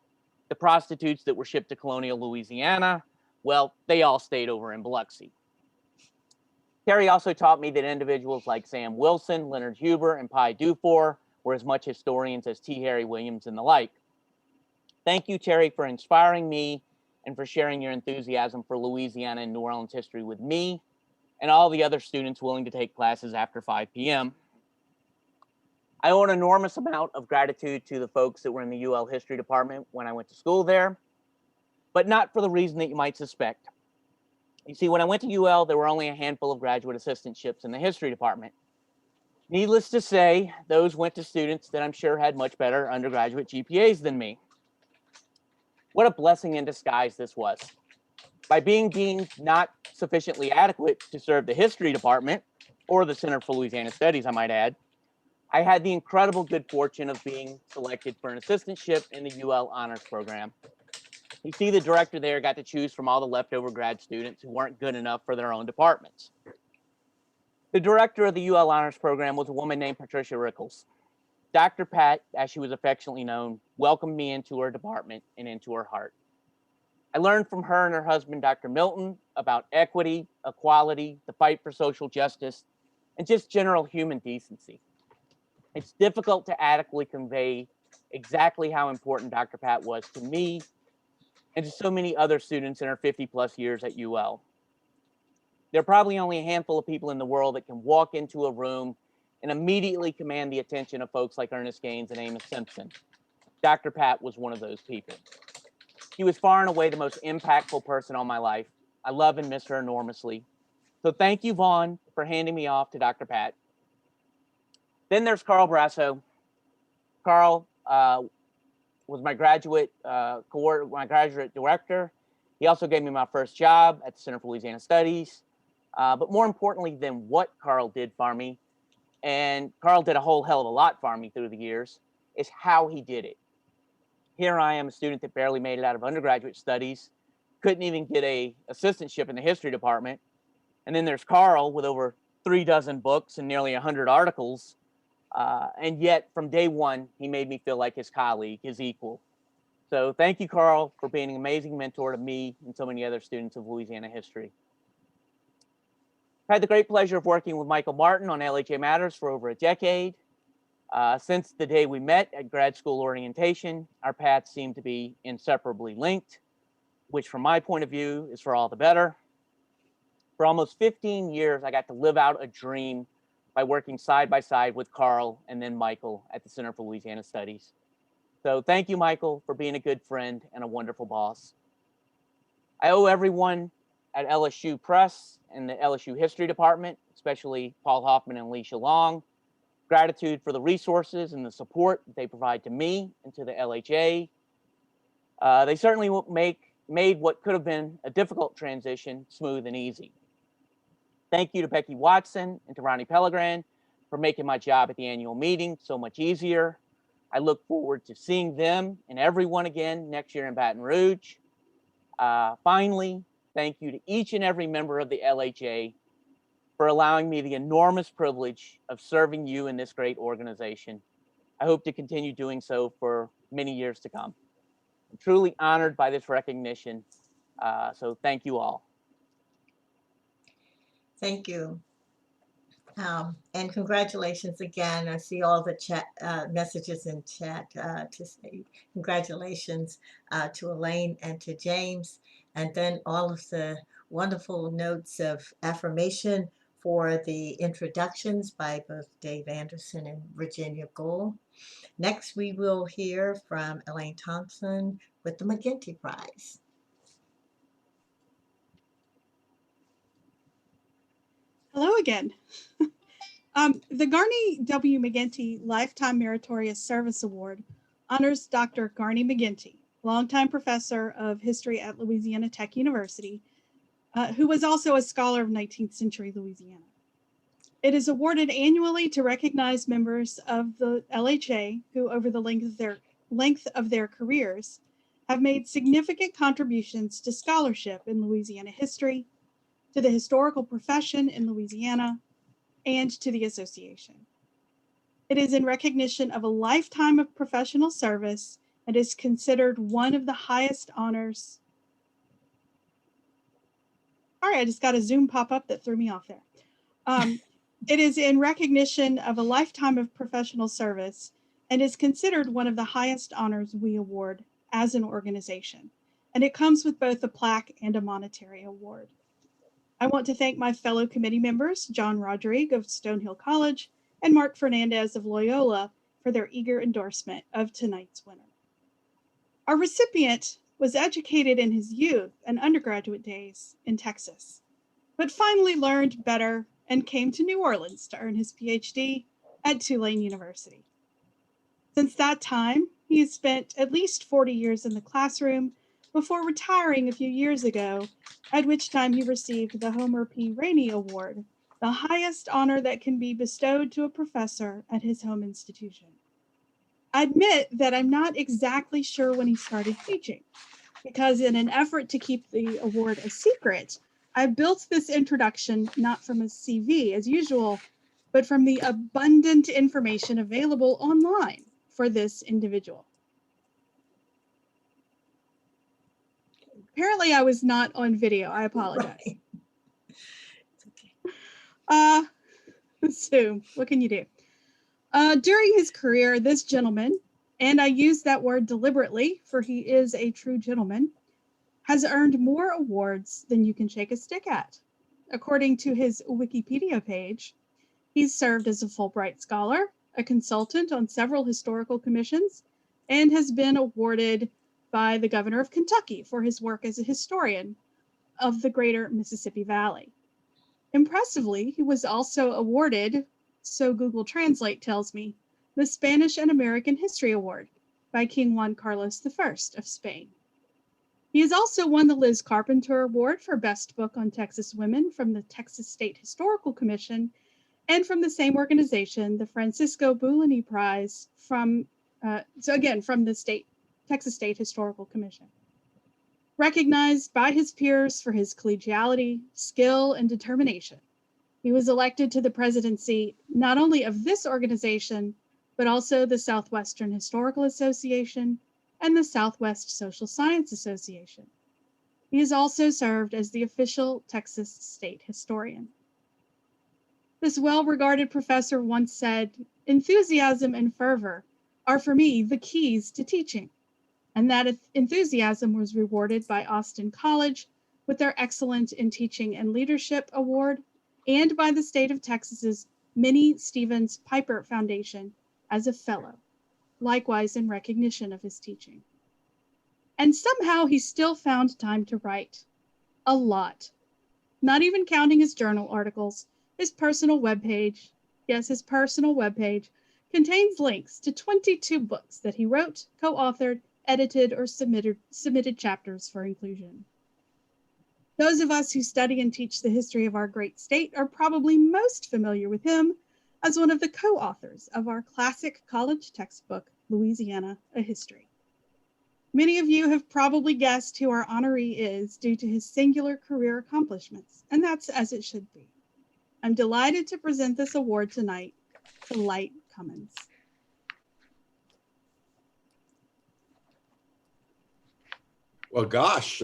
the prostitutes that were shipped to colonial Louisiana, well, they all stayed over in Biloxi. Terry also taught me that individuals like Sam Wilson, Leonard Huber, and Pi Dufour were as much historians as T. Harry Williams and the like. Thank you, Terry, for inspiring me and for sharing your enthusiasm for Louisiana and New Orleans history with me and all the other students willing to take classes after 5 p.m. I owe an enormous amount of gratitude to the folks that were in the UL history department when I went to school there, but not for the reason that you might suspect. You see, when I went to UL, there were only a handful of graduate assistantships in the history department. Needless to say, those went to students that I'm sure had much better undergraduate GPAs than me. What a blessing in disguise this was. By being deemed not sufficiently adequate to serve the history department, or the Center for Louisiana Studies, I might add, I had the incredible good fortune of being selected for an assistantship in the UL Honors Program. You see, the director there got to choose from all the leftover grad students who weren't good enough for their own departments. The director of the UL Honors Program was a woman named Patricia Rickles. Dr. Pat, as she was affectionately known, welcomed me into her department and into her heart. I learned from her and her husband, Dr. Milton, about equity, equality, the fight for social justice, and just general human decency. It's difficult to adequately convey exactly how important Dr. Pat was to me and to so many other students in her 50+ years at UL. There are probably only a handful of people in the world that can walk into a room and immediately command the attention of folks like Ernest Gaines and Amos Simpson. Dr. Pat was one of those people. He was far and away the most impactful person on my life. I love and miss her enormously. So thank you, Vaughn, for handing me off to Dr. Pat. Then there's Carl Barrasso. Carl was my graduate director, He also gave me my first job at the Center for Louisiana Studies. But more importantly than what Carl did for me, and Carl did a whole hell of a lot for me through the years, is how he did it. Here I am, a student that barely made it out of undergraduate studies, couldn't even get a assistantship in the history department. And then there's Carl with over 36 books and nearly 100 articles. And yet from day one, he made me feel like his colleague, his equal. So thank you, Carl, for being an amazing mentor to me and so many other students of Louisiana history. I've had the great pleasure of working with Michael Martin on LHA Matters for over a decade. Since the day we met at grad school orientation, our paths seem to be inseparably linked, which from my point of view is for all the better. For almost 15 years, I got to live out a dream by working side by side with Carl and then Michael at the Center for Louisiana Studies. So thank you, Michael, for being a good friend and a wonderful boss. I owe everyone at LSU Press and the LSU History Department, especially Paul Hoffman and Alicia Long, gratitude for the resources and the support they provide to me and to the LHA. They certainly made what could have been a difficult transition smooth and easy. Thank you to Becky Watson and to Ronnie Pellegrin for making my job at the annual meeting so much easier. I look forward to seeing them and everyone again next year in Baton Rouge. Finally, thank you to each and every member of the LHA for allowing me the enormous privilege of serving you in this great organization. I hope to continue doing so for many years to come. I'm truly honored by this recognition, so thank you all. Thank you. And congratulations again. I see all the chat messages in chat to say congratulations to Elaine and to James, and then all of the wonderful notes of affirmation for the introductions by both Dave Anderson and Virginia Gould. Next, we will hear from Elaine Thompson with the McGinty Prize. Hello again. The Garney W. McGinty Lifetime Meritorious Service Award honors Dr. Garney McGinty, longtime professor of history at Louisiana Tech University, who was also a scholar of 19th century Louisiana. It is awarded annually to recognize members of the LHA who, over the length of their careers, have made significant contributions to scholarship in Louisiana history, to the historical profession in Louisiana, and to the association. It is in recognition of a lifetime of professional service and is considered one of the highest honors. All right, I just got a Zoom pop-up that threw me off there. It is in recognition of a lifetime of professional service and is considered one of the highest honors we award as an organization. And it comes with both a plaque and a monetary award. I want to thank my fellow committee members, John Rodrigue of Stonehill College and Mark Fernandez of Loyola, for their eager endorsement of tonight's winner. Our recipient was educated in his youth and undergraduate days in Texas, but finally learned better and came to New Orleans to earn his PhD at Tulane University. Since that time, he has spent at least 40 years in the classroom before retiring a few years ago, at which time he received the Homer P. Rainey Award, the highest honor that can be bestowed to a professor at his home institution. I admit that I'm not exactly sure when he started teaching, because in an effort to keep the award a secret, I built this introduction not from a CV as usual, but from the abundant information available online for this individual. Apparently I was not on video. I apologize. Right. It's okay. So what can you do? During his career, this gentleman, and I use that word deliberately for he is a true gentleman, has earned more awards than you can shake a stick at. According to his Wikipedia page, he's served as a Fulbright Scholar, a consultant on several historical commissions, and has been awarded by the governor of Kentucky for his work as a historian of the greater Mississippi Valley. Impressively, he was also awarded, so Google Translate tells me, the Spanish and American History Award by King Juan Carlos I of Spain. He has also won the Liz Carpenter Award for Best Book on Texas Women from the Texas State Historical Commission, and from the same organization, the Francisco Bulani Prize from the Texas State Historical Commission. Recognized by his peers for his collegiality, skill, and determination, he was elected to the presidency not only of this organization, but also the Southwestern Historical Association and the Southwest Social Science Association. He has also served as the official Texas state historian. This well-regarded professor once said, "Enthusiasm and fervor are for me the keys to teaching," and that enthusiasm was rewarded by Austin College with their Excellent in Teaching and Leadership Award, and by the state of Texas's Minnie Stevens Piper Foundation as a fellow, likewise in recognition of his teaching. And somehow he still found time to write. A lot. Not even counting his journal articles, his personal webpage, yes, his personal webpage, contains links to 22 books that he wrote, co-authored, edited, or submitted chapters for inclusion. Those of us who study and teach the history of our great state are probably most familiar with him as one of the co-authors of our classic college textbook, Louisiana, A History. Many of you have probably guessed who our honoree is due to his singular career accomplishments, and that's as it should be. I'm delighted to present this award tonight to Light Cummins. Well, gosh,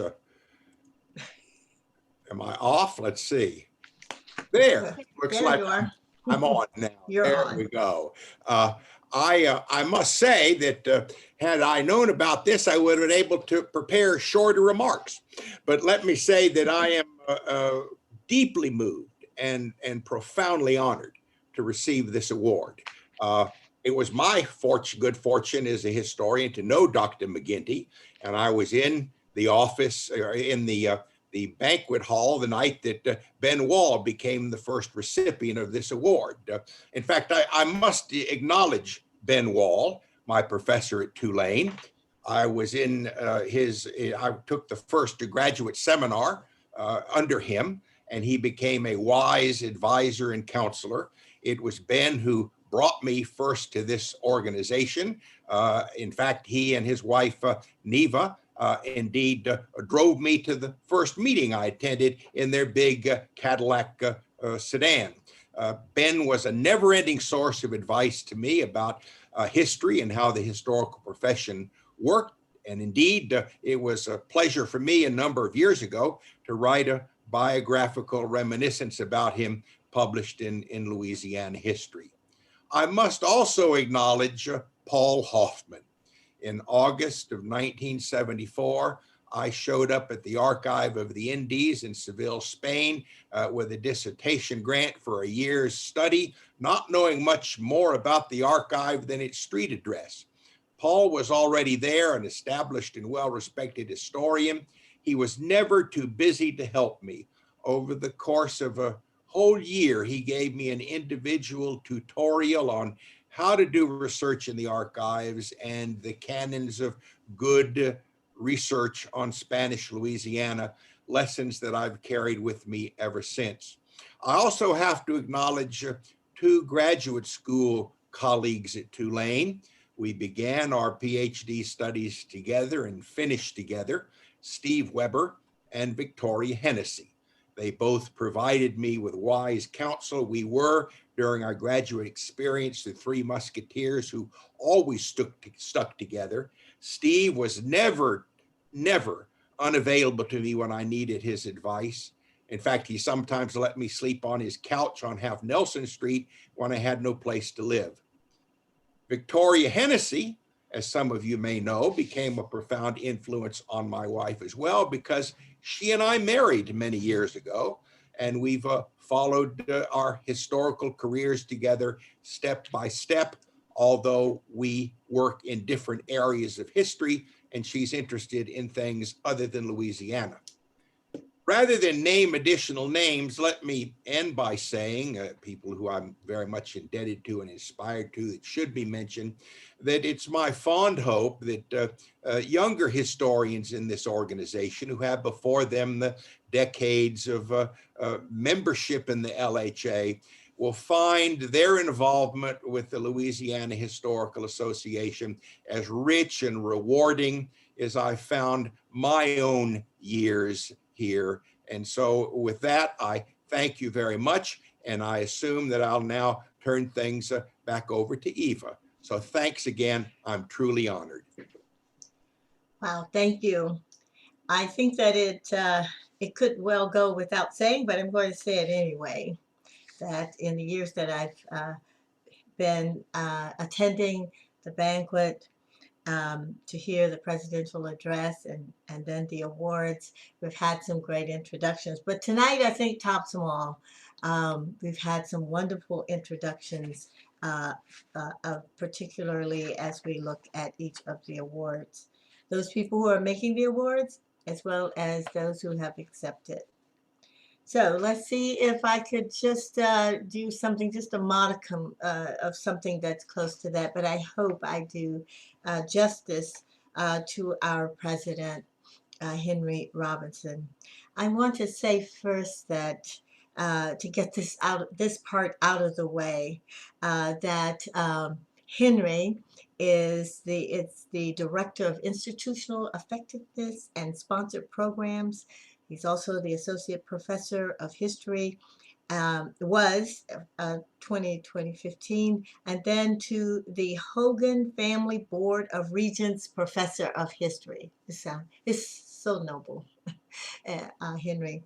am I off? Let's see. There, looks There like you are. I'm on now. You're there on. we go. I must say that had I known about this, I would have been able to prepare shorter remarks. But let me say that I am deeply moved and profoundly honored to receive this award. It was my good fortune as a historian to know Dr. McGinty, and I was in the office, in the banquet hall the night that Ben Wall became the first recipient of this award. In fact, I must acknowledge Ben Wall, my professor at Tulane. I was in I took the first graduate seminar under him, and he became a wise advisor and counselor. It was Ben who brought me first to this organization. In fact, he and his wife, Neva, indeed drove me to the first meeting I attended in their big Cadillac sedan. Ben was a never-ending source of advice to me about history and how the historical profession worked. And indeed, it was a pleasure for me a number of years ago to write a biographical reminiscence about him published in Louisiana History. I must also acknowledge Paul Hoffman. In August of 1974, I showed up at the Archive of the Indies in Seville, Spain, with a dissertation grant for a year's study, not knowing much more about the archive than its street address. Paul was already there, an established and well-respected historian. He was never too busy to help me. Over the course of a whole year, he gave me an individual tutorial on how to do research in the archives and the canons of good research on Spanish Louisiana, lessons that I've carried with me ever since. I also have to acknowledge two graduate school colleagues at Tulane. We began our PhD studies together and finished together, Steve Weber and Victoria Hennessy. They both provided me with wise counsel. We were, during our graduate experience, the three musketeers who always stuck together. Steve was never unavailable to me when I needed his advice. In fact, he sometimes let me sleep on his couch on Half Nelson Street when I had no place to live. Victoria Hennessy, as some of you may know, became a profound influence on my wife as well, because she and I married many years ago, and we've followed our historical careers together step by step, although we work in different areas of history, and she's interested in things other than Louisiana. Rather than name additional names, let me end by saying, people who I'm very much indebted to and inspired to that should be mentioned, that it's my fond hope that younger historians in this organization who have before them the decades of membership in the LHA will find their involvement with the Louisiana Historical Association as rich and rewarding as I found my own years here. And so with that, I thank you very much. And I assume that I'll now turn things back over to Eva. So thanks again. I'm truly honored. Wow, thank you. I think that it could well go without saying, but I'm going to say it anyway, that in the years that I've been attending the banquet, to hear the presidential address and then the awards. We've had some great introductions, but tonight I think tops them all. We've had some wonderful introductions, particularly as we look at each of the awards. Those people who are making the awards, as well as those who have accepted. So let's see if I could just do something, just a modicum of something that's close to that, but I hope I do justice to our president, Henry Robertson. I want to say first that to get this part out of the way, that Henry is the Director of Institutional Effectiveness and Sponsored Programs. He's also the Associate Professor of History, was 2015, and then to the Hogan Family Board of Regents Professor of History. This is so noble, Henry.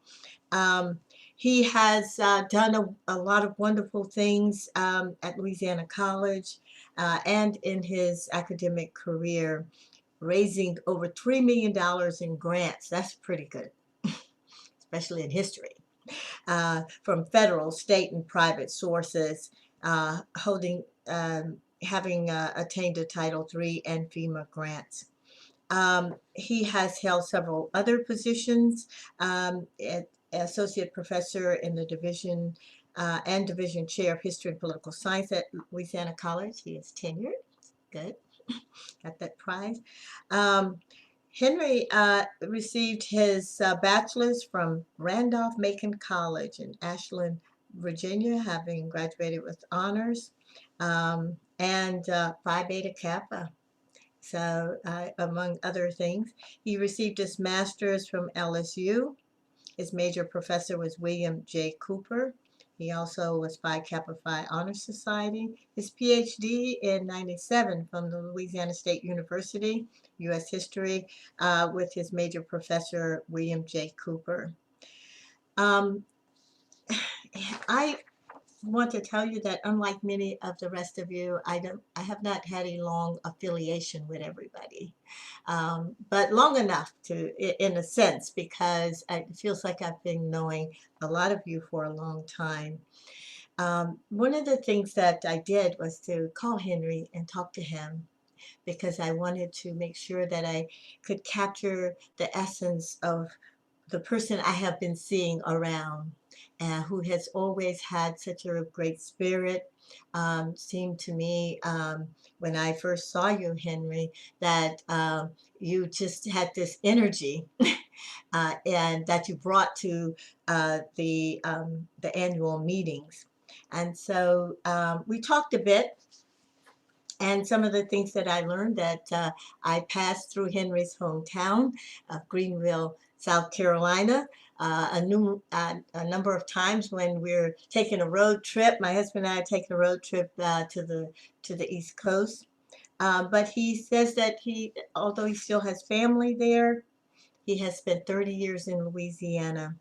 He has done a lot of wonderful things at Louisiana College and in his academic career, raising over $3 million in grants. That's pretty good, especially in history, from federal, state, and private sources, having attained a Title III and FEMA grants. He has held several other positions, Associate Professor in the Division and Division Chair of History and Political Science at Louisiana College. He is tenured. Good. Got that prize. Henry received his bachelor's from Randolph-Macon College in Ashland, Virginia, having graduated with honors, and Phi Beta Kappa. So, among other things, he received his master's from LSU. His major professor was William J. Cooper. He also was Phi Kappa Phi Honor Society. His PhD in '97 from the Louisiana State University, U.S. History, with his major professor, William J. Cooper. I want to tell you that unlike many of the rest of you, I have not had a long affiliation with everybody, but long enough to, in a sense, because it feels like I've been knowing a lot of you for a long time. One of the things that I did was to call Henry and talk to him, because I wanted to make sure that I could capture the essence of the person I have been seeing around, who has always had such a great spirit. Seemed to me, when I first saw you, Henry, that you just had this energy and that you brought to the annual meetings. And so we talked a bit. And some of the things that I learned, that I passed through Henry's hometown of Greenville, South Carolina, a number of times when we're taking a road trip. My husband and I are taking a road trip to the East Coast. But he says that although he still has family there, he has spent 30 years in Louisiana.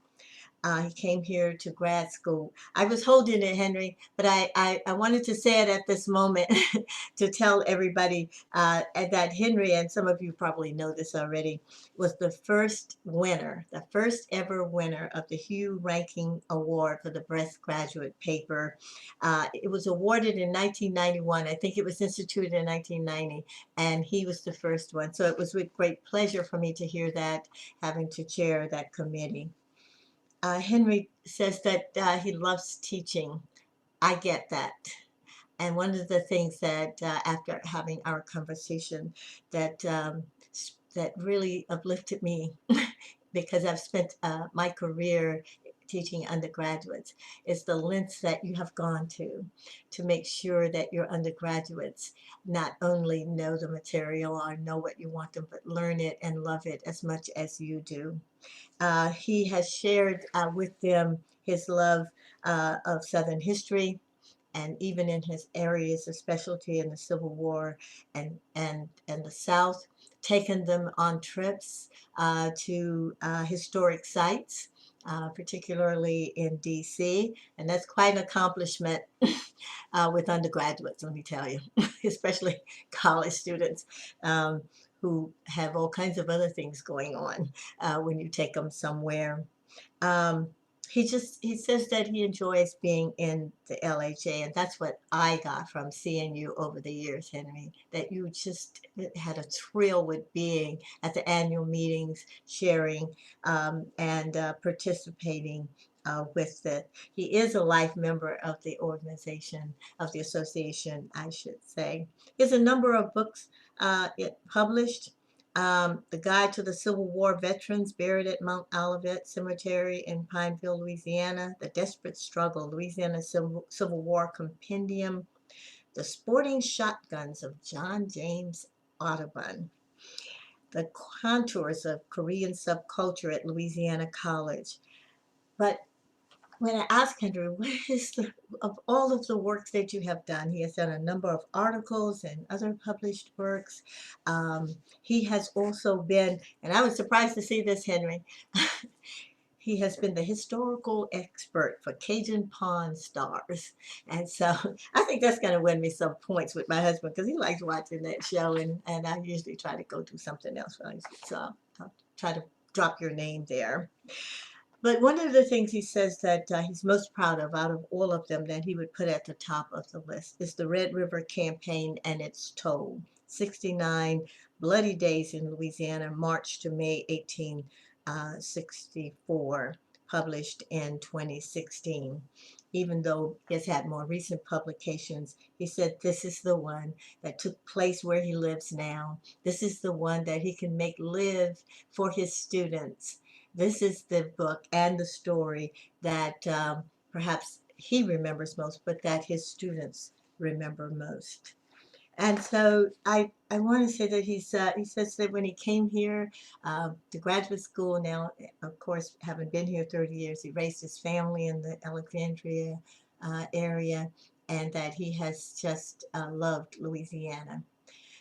He came here to grad school. I was holding it, Henry, but I wanted to say it at this moment to tell everybody that Henry, and some of you probably know this already, was the first ever winner of the Hugh Ranking Award for the Best Graduate Paper. It was awarded in 1991. I think it was instituted in 1990, and he was the first one. So it was with great pleasure for me to hear that, having to chair that committee. Henry says that he loves teaching. I get that. And one of the things that after having our conversation that that really uplifted me because I've spent my career teaching undergraduates is the lengths that you have gone to make sure that your undergraduates not only know the material or know what you want them, but learn it and love it as much as you do. He has shared with them his love of Southern history, and even in his areas of specialty in the Civil War and the South, taken them on trips to historic sites, particularly in DC. And that's quite an accomplishment with undergraduates, let me tell you, especially college students who have all kinds of other things going on when you take them somewhere. Um, he says that he enjoys being in the LHA, and that's what I got from seeing you over the years, Henry, that you just had a thrill with being at the annual meetings, sharing and participating with it. He is a life member of the organization, of the association, I should say. He has a number of books published. The Guide to the Civil War Veterans Buried at Mount Olivet Cemetery in Pineville, Louisiana, The Desperate Struggle, Louisiana Civil War Compendium, The Sporting Shotguns of John James Audubon, The Contours of Korean Subculture at Louisiana College. But when I asked Henry, what is of all of the work that you have done, he has done a number of articles and other published works. He has also been, and I was surprised to see this, Henry, he has been the historical expert for Cajun Pawn Stars. And so I think that's going to win me some points with my husband because he likes watching that show. And I usually try to go do something else. So I'll try to drop your name there. But one of the things he says that he's most proud of out of all of them that he would put at the top of the list is the Red River Campaign and its toll. 69 bloody days in Louisiana, March to May 1864, published in 2016. Even though he has had more recent publications, he said this is the one that took place where he lives now. This is the one that he can make live for his students. This is the book and the story that perhaps he remembers most, but that his students remember most. And so I want to say that he says that when he came here to graduate school, now, of course, having been here 30 years, he raised his family in the Alexandria area, and that he has just loved Louisiana.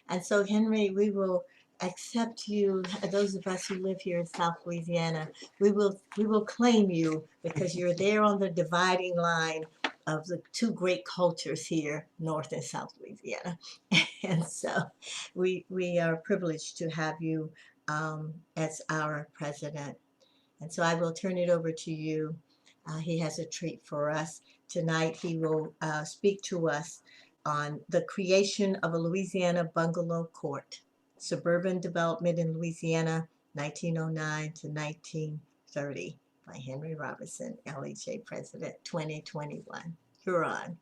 And so, Henry, we will accept you, those of us who live here in South Louisiana, we will claim you because you're there on the dividing line of the two great cultures here, North and South Louisiana. And so we are privileged to have you as our president. And so I will turn it over to you. He has a treat for us. Tonight he will speak to us on the creation of a Louisiana bungalow court. Suburban Development in Louisiana, 1909 to 1930, by Henry Robertson, LHA President, 2021. You're on.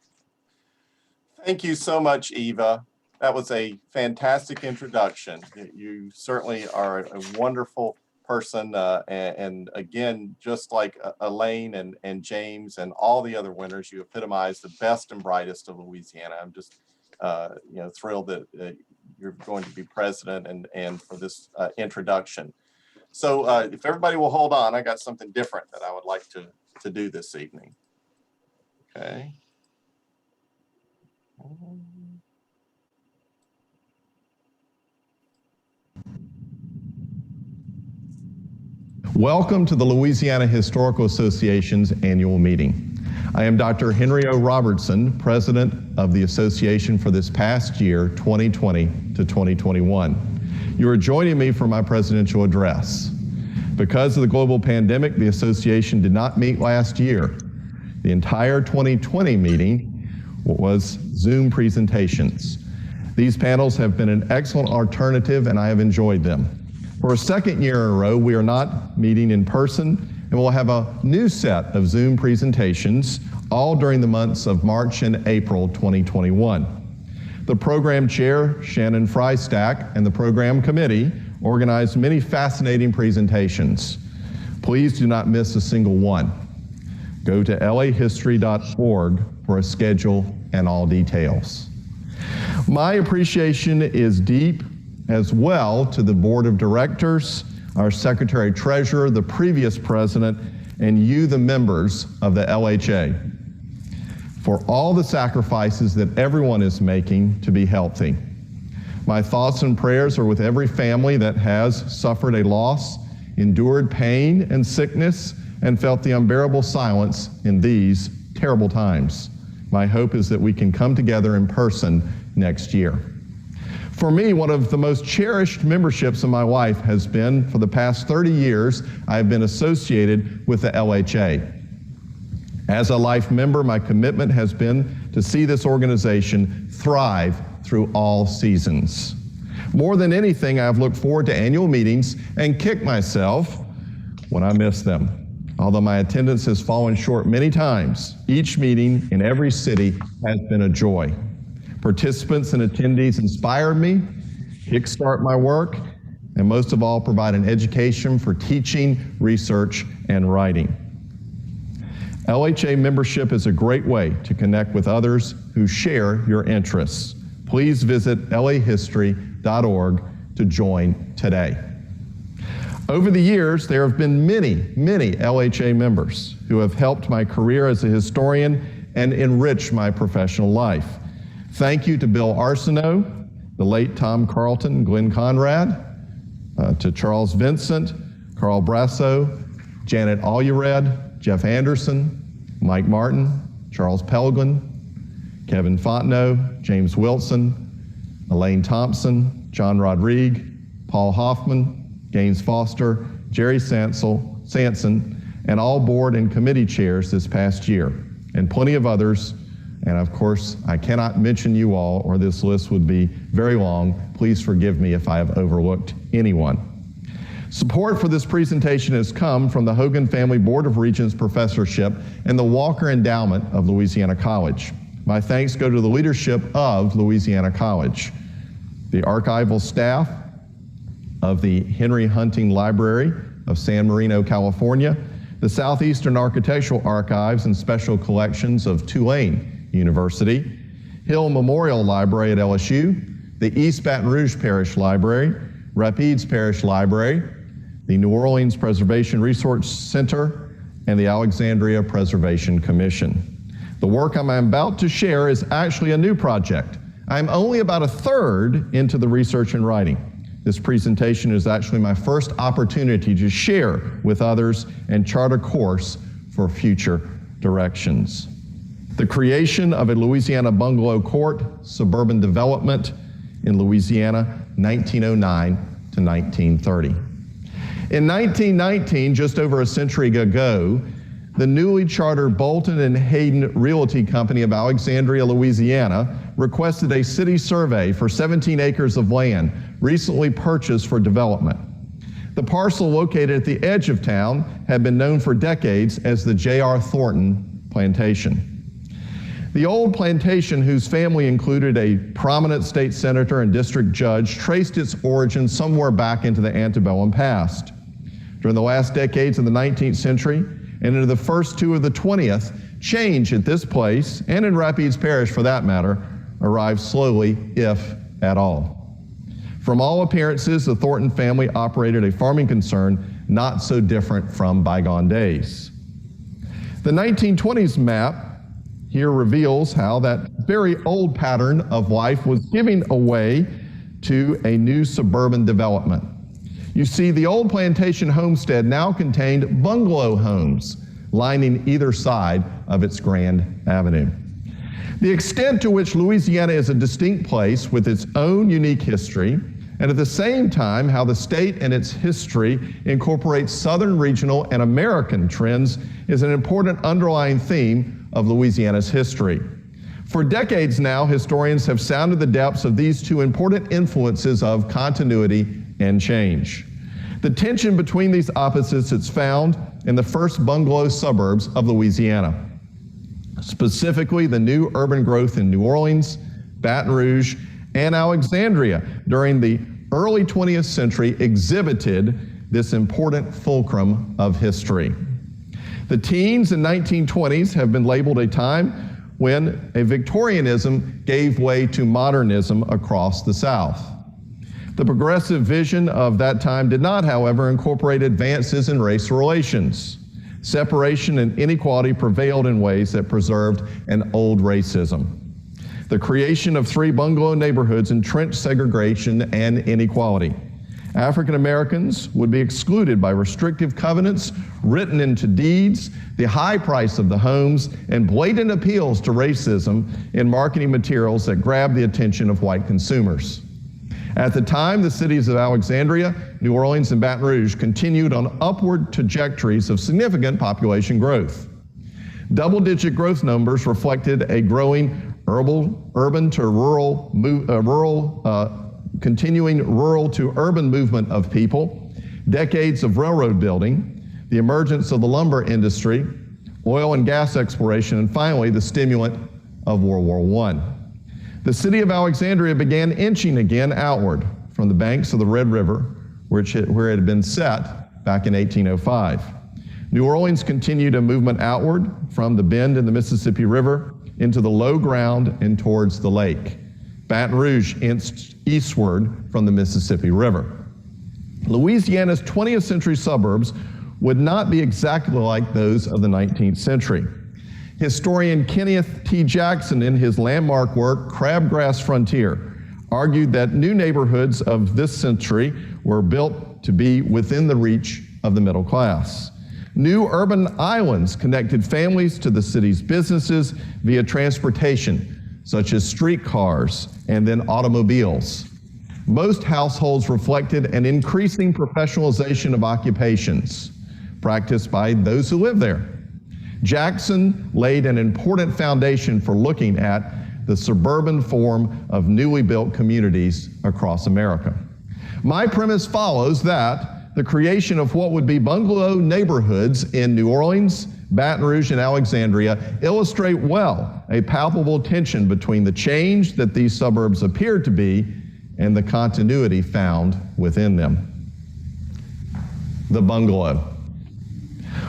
Thank you so much, Eva. That was a fantastic introduction. You certainly are a wonderful person. And again, just like Elaine and James and all the other winners, you epitomize the best and brightest of Louisiana. I'm just thrilled that you're going to be president and for this introduction. So if everybody will hold on, I got something different that I would like to do this evening. Okay. Welcome to the Louisiana Historical Association's annual meeting. I am Dr. Henry O. Robertson, president of the association for this past year, 2020 to 2021. You are joining me for my presidential address. Because of the global pandemic, the association did not meet last year. The entire 2020 meeting was Zoom presentations. These panels have been an excellent alternative and I have enjoyed them. For a second year in a row, we are not meeting in person and we'll have a new set of Zoom presentations all during the months of March and April 2021. The program chair, Shannon Frystack, and the program committee organized many fascinating presentations. Please do not miss a single one. Go to lahistory.org for a schedule and all details. My appreciation is deep as well to the board of directors, our secretary treasurer, the previous president, and you, the members of the LHA, for all the sacrifices that everyone is making to be healthy. My thoughts and prayers are with every family that has suffered a loss, endured pain and sickness, and felt the unbearable silence in these terrible times. My hope is that we can come together in person next year. For me, one of the most cherished memberships of my life has been, for the past 30 years, I have been associated with the LHA. As a life member, my commitment has been to see this organization thrive through all seasons. More than anything, I've looked forward to annual meetings and kick myself when I miss them. Although my attendance has fallen short many times, each meeting in every city has been a joy. Participants and attendees inspire me, kickstart my work, and most of all, provide an education for teaching, research, and writing. LHA membership is a great way to connect with others who share your interests. Please visit lahistory.org to join today. Over the years, there have been many LHA members who have helped my career as a historian and enriched my professional life. Thank you to Bill Arsenault, the late Tom Carlton, Glenn Conrad, to Charles Vincent, Carl Barrasso, Janet Allred, Jeff Anderson, Mike Martin, Charles Pelgrin, Kevin Fontenot, James Wilson, Elaine Thompson, John Rodrigue, Paul Hoffman, Gaines Foster, Jerry Sanson, and all board and committee chairs this past year, and plenty of others. And of course, I cannot mention you all, or this list would be very long. Please forgive me if I have overlooked anyone. Support for this presentation has come from the Hogan Family Board of Regents Professorship and the Walker Endowment of Louisiana College. My thanks go to the leadership of Louisiana College, the archival staff of the Henry Hunting Library of San Marino, California, the Southeastern Architectural Archives and Special Collections of Tulane University, Hill Memorial Library at LSU, the East Baton Rouge Parish Library, Rapides Parish Library, the New Orleans Preservation Resource Center, and the Alexandria Preservation Commission. The work I'm about to share is actually a new project. I'm only about a third into the research and writing. This presentation is actually my first opportunity to share with others and chart a course for future directions. The creation of a Louisiana bungalow court, suburban development in Louisiana, 1909 to 1930. In 1919, just over a century ago, the newly chartered Bolton and Hayden Realty Company of Alexandria, Louisiana, requested a city survey for 17 acres of land recently purchased for development. The parcel located at the edge of town had been known for decades as the J.R. Thornton Plantation. The old plantation, whose family included a prominent state senator and district judge, traced its origins somewhere back into the antebellum past. During the last decades of the 19th century, and into the first two of the 20th, change at this place, and in Rapides Parish for that matter, arrived slowly, if at all. From all appearances, the Thornton family operated a farming concern not so different from bygone days. The 1920s map here reveals how that very old pattern of life was giving way to a new suburban development. You see, the old plantation homestead now contained bungalow homes lining either side of its grand avenue. The extent to which Louisiana is a distinct place with its own unique history, and at the same time how the state and its history incorporates Southern regional and American trends, is an important underlying theme of Louisiana's history. For decades now, historians have sounded the depths of these two important influences of continuity and change. The tension between these opposites is found in the first bungalow suburbs of Louisiana, specifically the new urban growth in New Orleans, Baton Rouge, and Alexandria during the early 20th century exhibited this important fulcrum of history. The teens and 1920s have been labeled a time when a Victorianism gave way to modernism across the South. The progressive vision of that time did not, however, incorporate advances in race relations. Separation and inequality prevailed in ways that preserved an old racism. The creation of 3 bungalow neighborhoods entrenched segregation and inequality. African Americans would be excluded by restrictive covenants written into deeds, the high price of the homes, and blatant appeals to racism in marketing materials that grabbed the attention of white consumers. At the time, the cities of Alexandria, New Orleans, and Baton Rouge continued on upward trajectories of significant population growth. Double-digit growth numbers reflected a growing urban to rural, continuing rural to urban movement of people, decades of railroad building, the emergence of the lumber industry, oil and gas exploration, and finally the stimulant of World War I. The city of Alexandria began inching again outward from the banks of the Red River, where it had been set back in 1805. New Orleans continued a movement outward from the bend in the Mississippi River into the low ground and towards the lake. Baton Rouge inched eastward from the Mississippi River. Louisiana's 20th century suburbs would not be exactly like those of the 19th century. Historian Kenneth T. Jackson, in his landmark work, Crabgrass Frontier, argued that new neighborhoods of this century were built to be within the reach of the middle class. New urban islands connected families to the city's businesses via transportation, such as streetcars and then automobiles. Most households reflected an increasing professionalization of occupations practiced by those who live there. Jackson laid an important foundation for looking at the suburban form of newly built communities across America. My premise follows that the creation of what would be bungalow neighborhoods in New Orleans, Baton Rouge, and Alexandria illustrate well a palpable tension between the change that these suburbs appeared to be and the continuity found within them. The bungalow.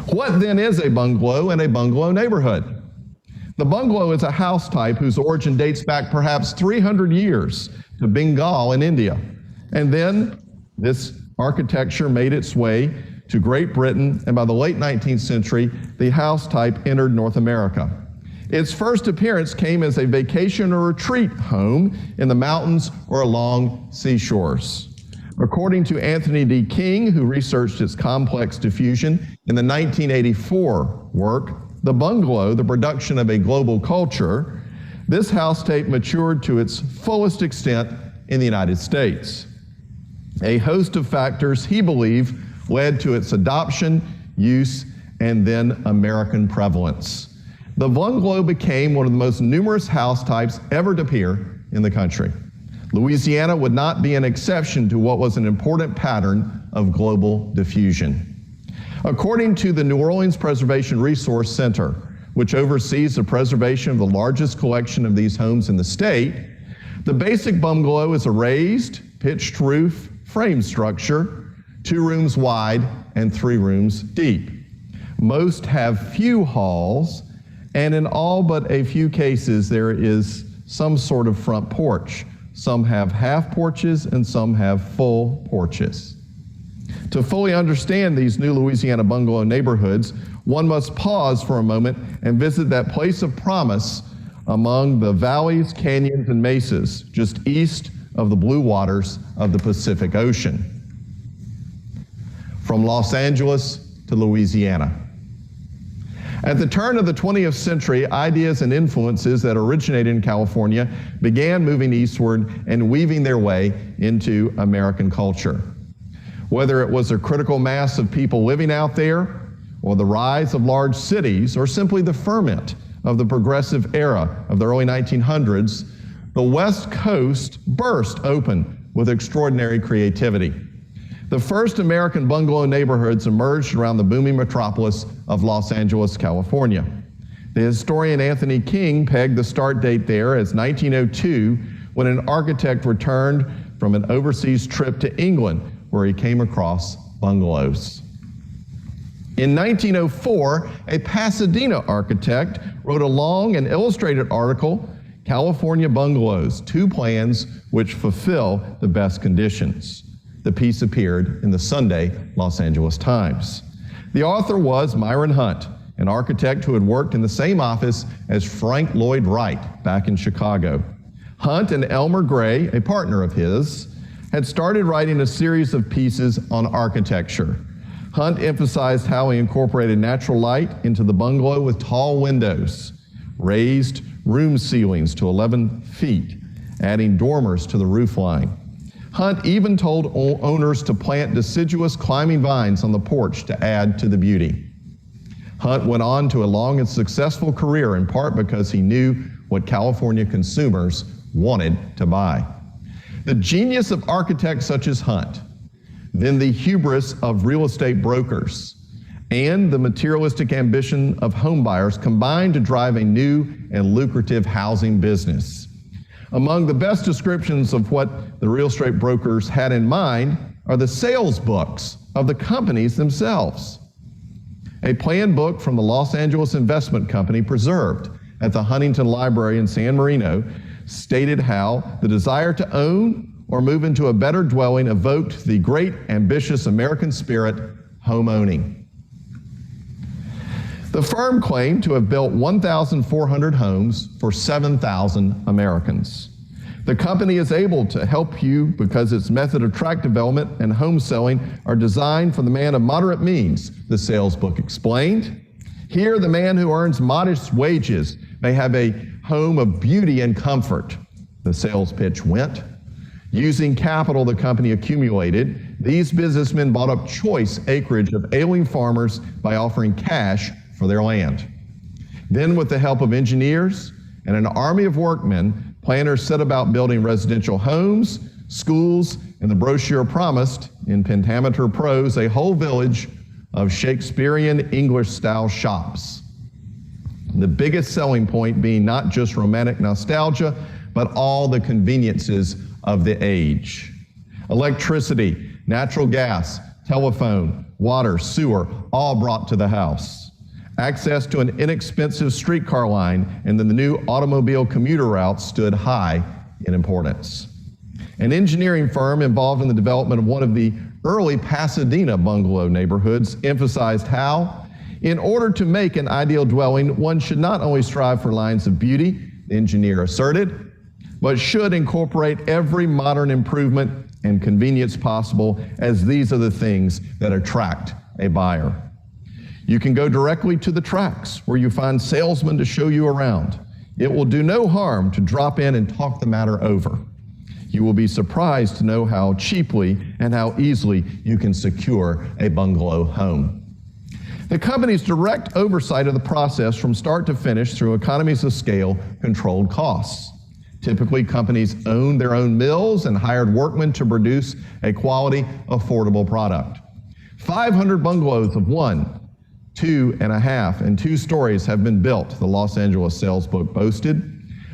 What then is a bungalow and a bungalow neighborhood? The bungalow is a house type whose origin dates back perhaps 300 years to Bengal in India. And then this architecture made its way to Great Britain, and by the late 19th century, the house type entered North America. Its first appearance came as a vacation or retreat home in the mountains or along seashores. According to Anthony D. King, who researched its complex diffusion in the 1984 work, The Bungalow, the Production of a Global Culture, this house type matured to its fullest extent in the United States. A host of factors, he believed, led to its adoption, use, and then American prevalence. The bungalow became one of the most numerous house types ever to appear in the country. Louisiana would not be an exception to what was an important pattern of global diffusion. According to the New Orleans Preservation Resource Center, which oversees the preservation of the largest collection of these homes in the state, the basic bungalow is a raised, pitched roof, frame structure, 2 rooms wide and 3 rooms deep. Most have few halls, and in all but a few cases there is some sort of front porch. Some have half porches and some have full porches. To fully understand these new Louisiana bungalow neighborhoods, one must pause for a moment and visit that place of promise among the valleys, canyons, and mesas just east of the blue waters of the Pacific Ocean. From Los Angeles to Louisiana. At the turn of the 20th century, ideas and influences that originated in California began moving eastward and weaving their way into American culture. Whether it was a critical mass of people living out there, or the rise of large cities, or simply the ferment of the progressive era of the early 1900s, the West Coast burst open with extraordinary creativity. The first American bungalow neighborhoods emerged around the booming metropolis of Los Angeles, California. The historian Anthony King pegged the start date there as 1902, when an architect returned from an overseas trip to England, where he came across bungalows. In 1904, a Pasadena architect wrote a long and illustrated article, California Bungalows, Two Plans Which Fulfill the Best Conditions. The piece appeared in the Sunday Los Angeles Times. The author was Myron Hunt, an architect who had worked in the same office as Frank Lloyd Wright back in Chicago. Hunt and Elmer Gray, a partner of his, had started writing a series of pieces on architecture. Hunt emphasized how he incorporated natural light into the bungalow with tall windows, raised room ceilings to 11 feet, adding dormers to the roof line. Hunt even told owners to plant deciduous climbing vines on the porch to add to the beauty. Hunt went on to a long and successful career, in part because he knew what California consumers wanted to buy. The genius of architects such as Hunt, then the hubris of real estate brokers, and the materialistic ambition of homebuyers combined to drive a new and lucrative housing business. Among the best descriptions of what the real estate brokers had in mind are the sales books of the companies themselves. A plan book from the Los Angeles Investment Company preserved at the Huntington Library in San Marino stated how the desire to own or move into a better dwelling evoked the great ambitious American spirit, home owning. The firm claimed to have built 1,400 homes for 7,000 Americans. The company is able to help you because its method of tract development and home selling are designed for the man of moderate means, the sales book explained. Here, the man who earns modest wages may have a home of beauty and comfort, the sales pitch went. Using capital the company accumulated, these businessmen bought up choice acreage of ailing farmers by offering cash for their land. Then, with the help of engineers and an army of workmen, planners set about building residential homes, schools, and the brochure promised, in pentameter prose, a whole village of Shakespearean English-style shops. The biggest selling point being not just romantic nostalgia, but all the conveniences of the age. Electricity, natural gas, telephone, water, sewer, all brought to the house. Access to an inexpensive streetcar line and then the new automobile commuter routes stood high in importance. An engineering firm involved in the development of one of the early Pasadena bungalow neighborhoods emphasized how, in order to make an ideal dwelling, one should not only strive for lines of beauty, the engineer asserted, but should incorporate every modern improvement and convenience possible, as these are the things that attract a buyer. You can go directly to the tracks where you find salesmen to show you around. It will do no harm to drop in and talk the matter over. You will be surprised to know how cheaply and how easily you can secure a bungalow home. The company's direct oversight of the process from start to finish through economies of scale controlled costs. Typically, companies owned their own mills and hired workmen to produce a quality, affordable product. 500 bungalows of 1, 2.5, and 2 stories have been built, the Los Angeles sales book boasted.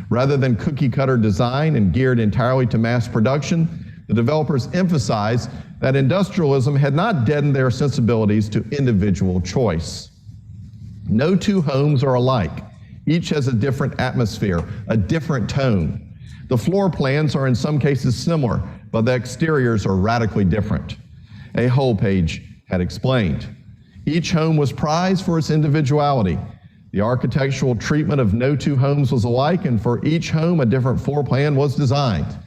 Rather than cookie-cutter design and geared entirely to mass production, the developers emphasized that industrialism had not deadened their sensibilities to individual choice. No two homes are alike. Each has a different atmosphere, a different tone. The floor plans are in some cases similar, but the exteriors are radically different. A whole page had explained. Each home was prized for its individuality. The architectural treatment of no two homes was alike, and for each home a different floor plan was designed.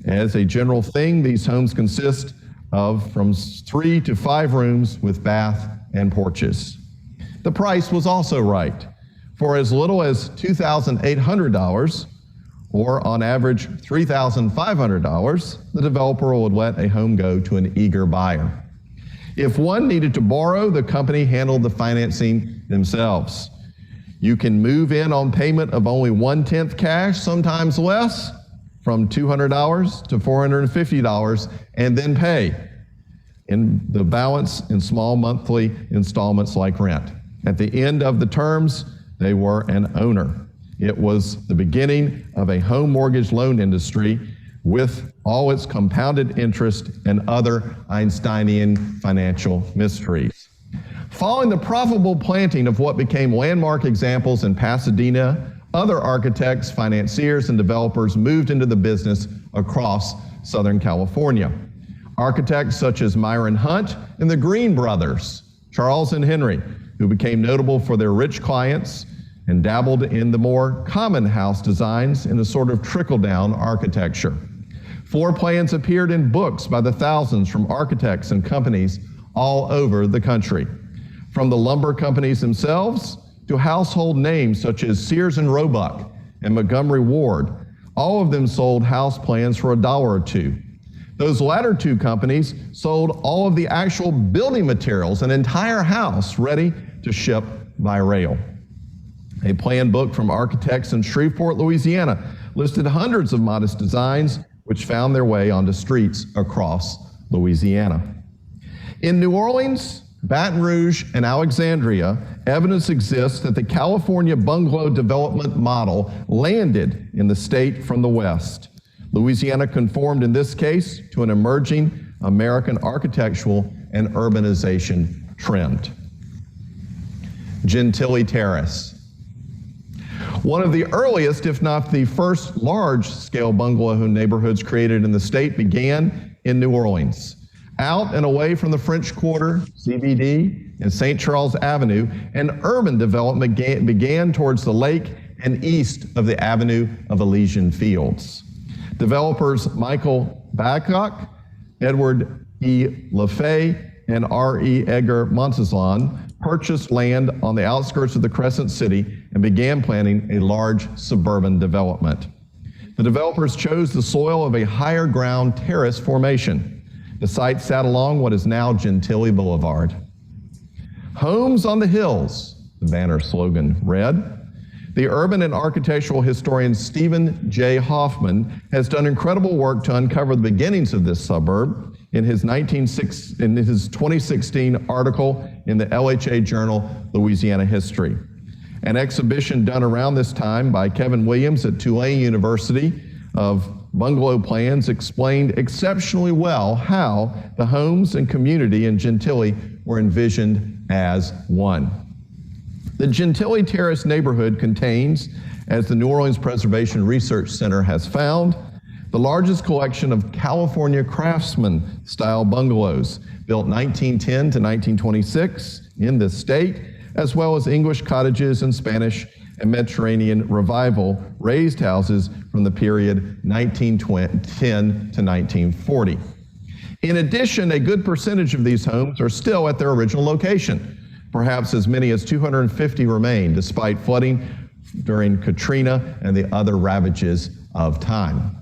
As a general thing, these homes consist of from 3 to 5 rooms with bath and porches. The price was also right. For as little as $2,800, or on average $3,500, the developer would let a home go to an eager buyer. If one needed to borrow, the company handled the financing themselves. You can move in on payment of only 1/10 cash, sometimes less, from $200 to $450, and then pay in the balance in small monthly installments like rent. At the end of the terms, they were an owner. It was the beginning of a home mortgage loan industry with all its compounded interest and other Einsteinian financial mysteries. Following the profitable planting of what became landmark examples in Pasadena, other architects, financiers, and developers moved into the business across Southern California. Architects such as Myron Hunt and the Green brothers, Charles and Henry, who became notable for their rich clients and dabbled in the more common house designs in a sort of trickle-down architecture. Floor plans appeared in books by the thousands from architects and companies all over the country. From the lumber companies themselves to household names such as Sears and Roebuck and Montgomery Ward, all of them sold house plans for $1 or $2. Those latter two companies sold all of the actual building materials, an entire house ready to ship by rail. A plan book from architects in Shreveport, Louisiana, listed hundreds of modest designs which found their way onto streets across Louisiana. In New Orleans, Baton Rouge, and Alexandria, evidence exists that the California bungalow development model landed in the state from the west. Louisiana conformed in this case to an emerging American architectural and urbanization trend. Gentilly Terrace. One of the earliest, if not the first large-scale bungalow neighborhoods created in the state began in New Orleans. Out and away from the French Quarter, CBD, and St. Charles Avenue, an urban development began towards the lake and east of the Avenue of Elysian Fields. Developers Michael Babcock, Edward E. LaFay, and R.E. Edgar Montezon purchased land on the outskirts of the Crescent City and began planning a large suburban development. The developers chose the soil of a higher ground terrace formation. The site sat along what is now Gentilly Boulevard. Homes on the hills, the banner slogan read. The urban and architectural historian Stephen J. Hoffman has done incredible work to uncover the beginnings of this suburb in his 2016 article in the LHA journal, Louisiana History. An exhibition done around this time by Kevin Williams at Tulane University of bungalow plans explained exceptionally well how the homes and community in Gentilly were envisioned as one. The Gentilly Terrace neighborhood contains, as the New Orleans Preservation Research Center has found, the largest collection of California craftsman-style bungalows built 1910 to 1926 in this state, as well as English cottages and Spanish and Mediterranean revival raised houses from the period 1910 to 1940. In addition, a good percentage of these homes are still at their original location. Perhaps as many as 250 remain despite flooding during Katrina and the other ravages of time.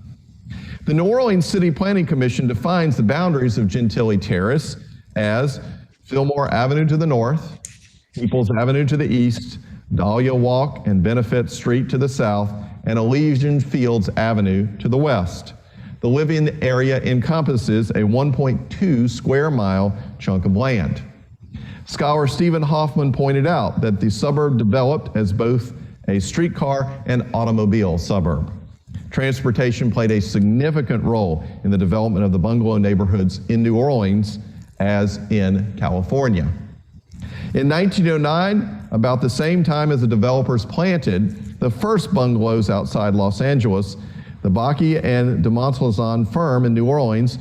The New Orleans City Planning Commission defines the boundaries of Gentilly Terrace as Fillmore Avenue to the north, Peoples Avenue to the east, Dahlia Walk and Benefit Street to the south, and Elysian Fields Avenue to the west. The living area encompasses a 1.2 square mile chunk of land. Scholar Stephen Hoffman pointed out that the suburb developed as both a streetcar and automobile suburb. Transportation played a significant role in the development of the bungalow neighborhoods in New Orleans as in California. In 1909, about the same time as the developers planted the first bungalows outside Los Angeles, the Bakke and de Montlezon firm in New Orleans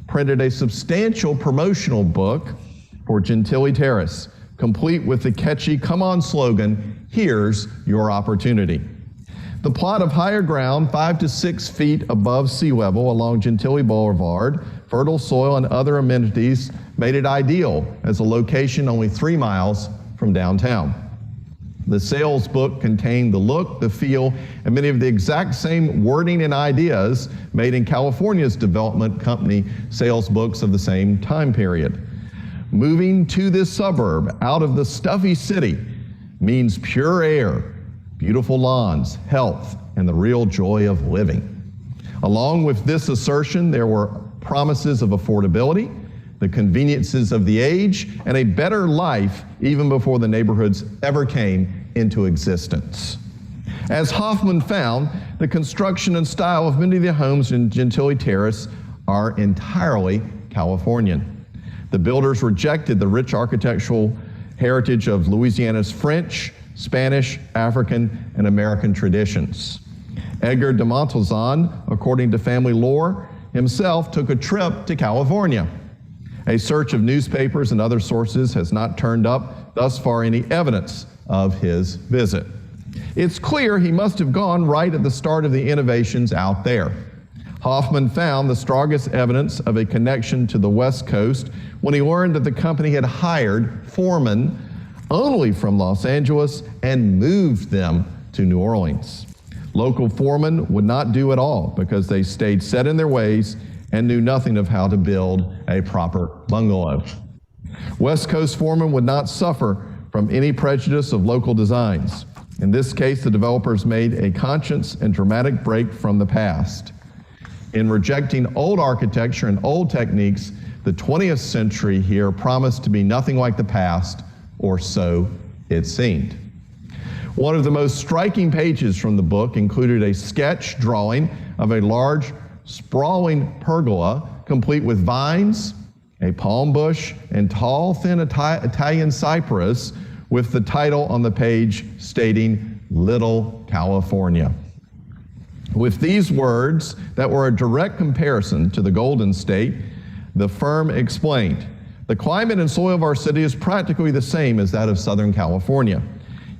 printed a substantial promotional book for Gentilly Terrace, complete with the catchy "Come On" slogan, "Here's your opportunity." The plot of higher ground, 5 to 6 feet above sea level along Gentilly Boulevard, fertile soil and other amenities made it ideal as a location only 3 miles from downtown. The sales book contained the look, the feel, and many of the exact same wording and ideas made in California's development company sales books of the same time period. Moving to this suburb out of the stuffy city means pure air, beautiful lawns, health, and the real joy of living. Along with this assertion, there were promises of affordability, the conveniences of the age, and a better life even before the neighborhoods ever came into existence. As Hoffman found, the construction and style of many of the homes in Gentilly Terrace are entirely Californian. The builders rejected the rich architectural heritage of Louisiana's French, Spanish, African, and American traditions. Edgar de Montezon, according to family lore, himself took a trip to California. A search of newspapers and other sources has not turned up thus far any evidence of his visit. It's clear he must have gone right at the start of the innovations out there. Hoffman found the strongest evidence of a connection to the West Coast when he learned that the company had hired foremen only from Los Angeles and moved them to New Orleans. Local foremen would not do it all because they stayed set in their ways and knew nothing of how to build a proper bungalow. West Coast foremen would not suffer from any prejudice of local designs. In this case, the developers made a conscious and dramatic break from the past. In rejecting old architecture and old techniques, the 20th century here promised to be nothing like the past, or so it seemed. One of the most striking pages from the book included a sketch drawing of a large, sprawling pergola, complete with vines, a palm bush, and tall, thin Italian cypress, with the title on the page stating Little California. With these words that were a direct comparison to the Golden State, the firm explained, the climate and soil of our city is practically the same as that of Southern California.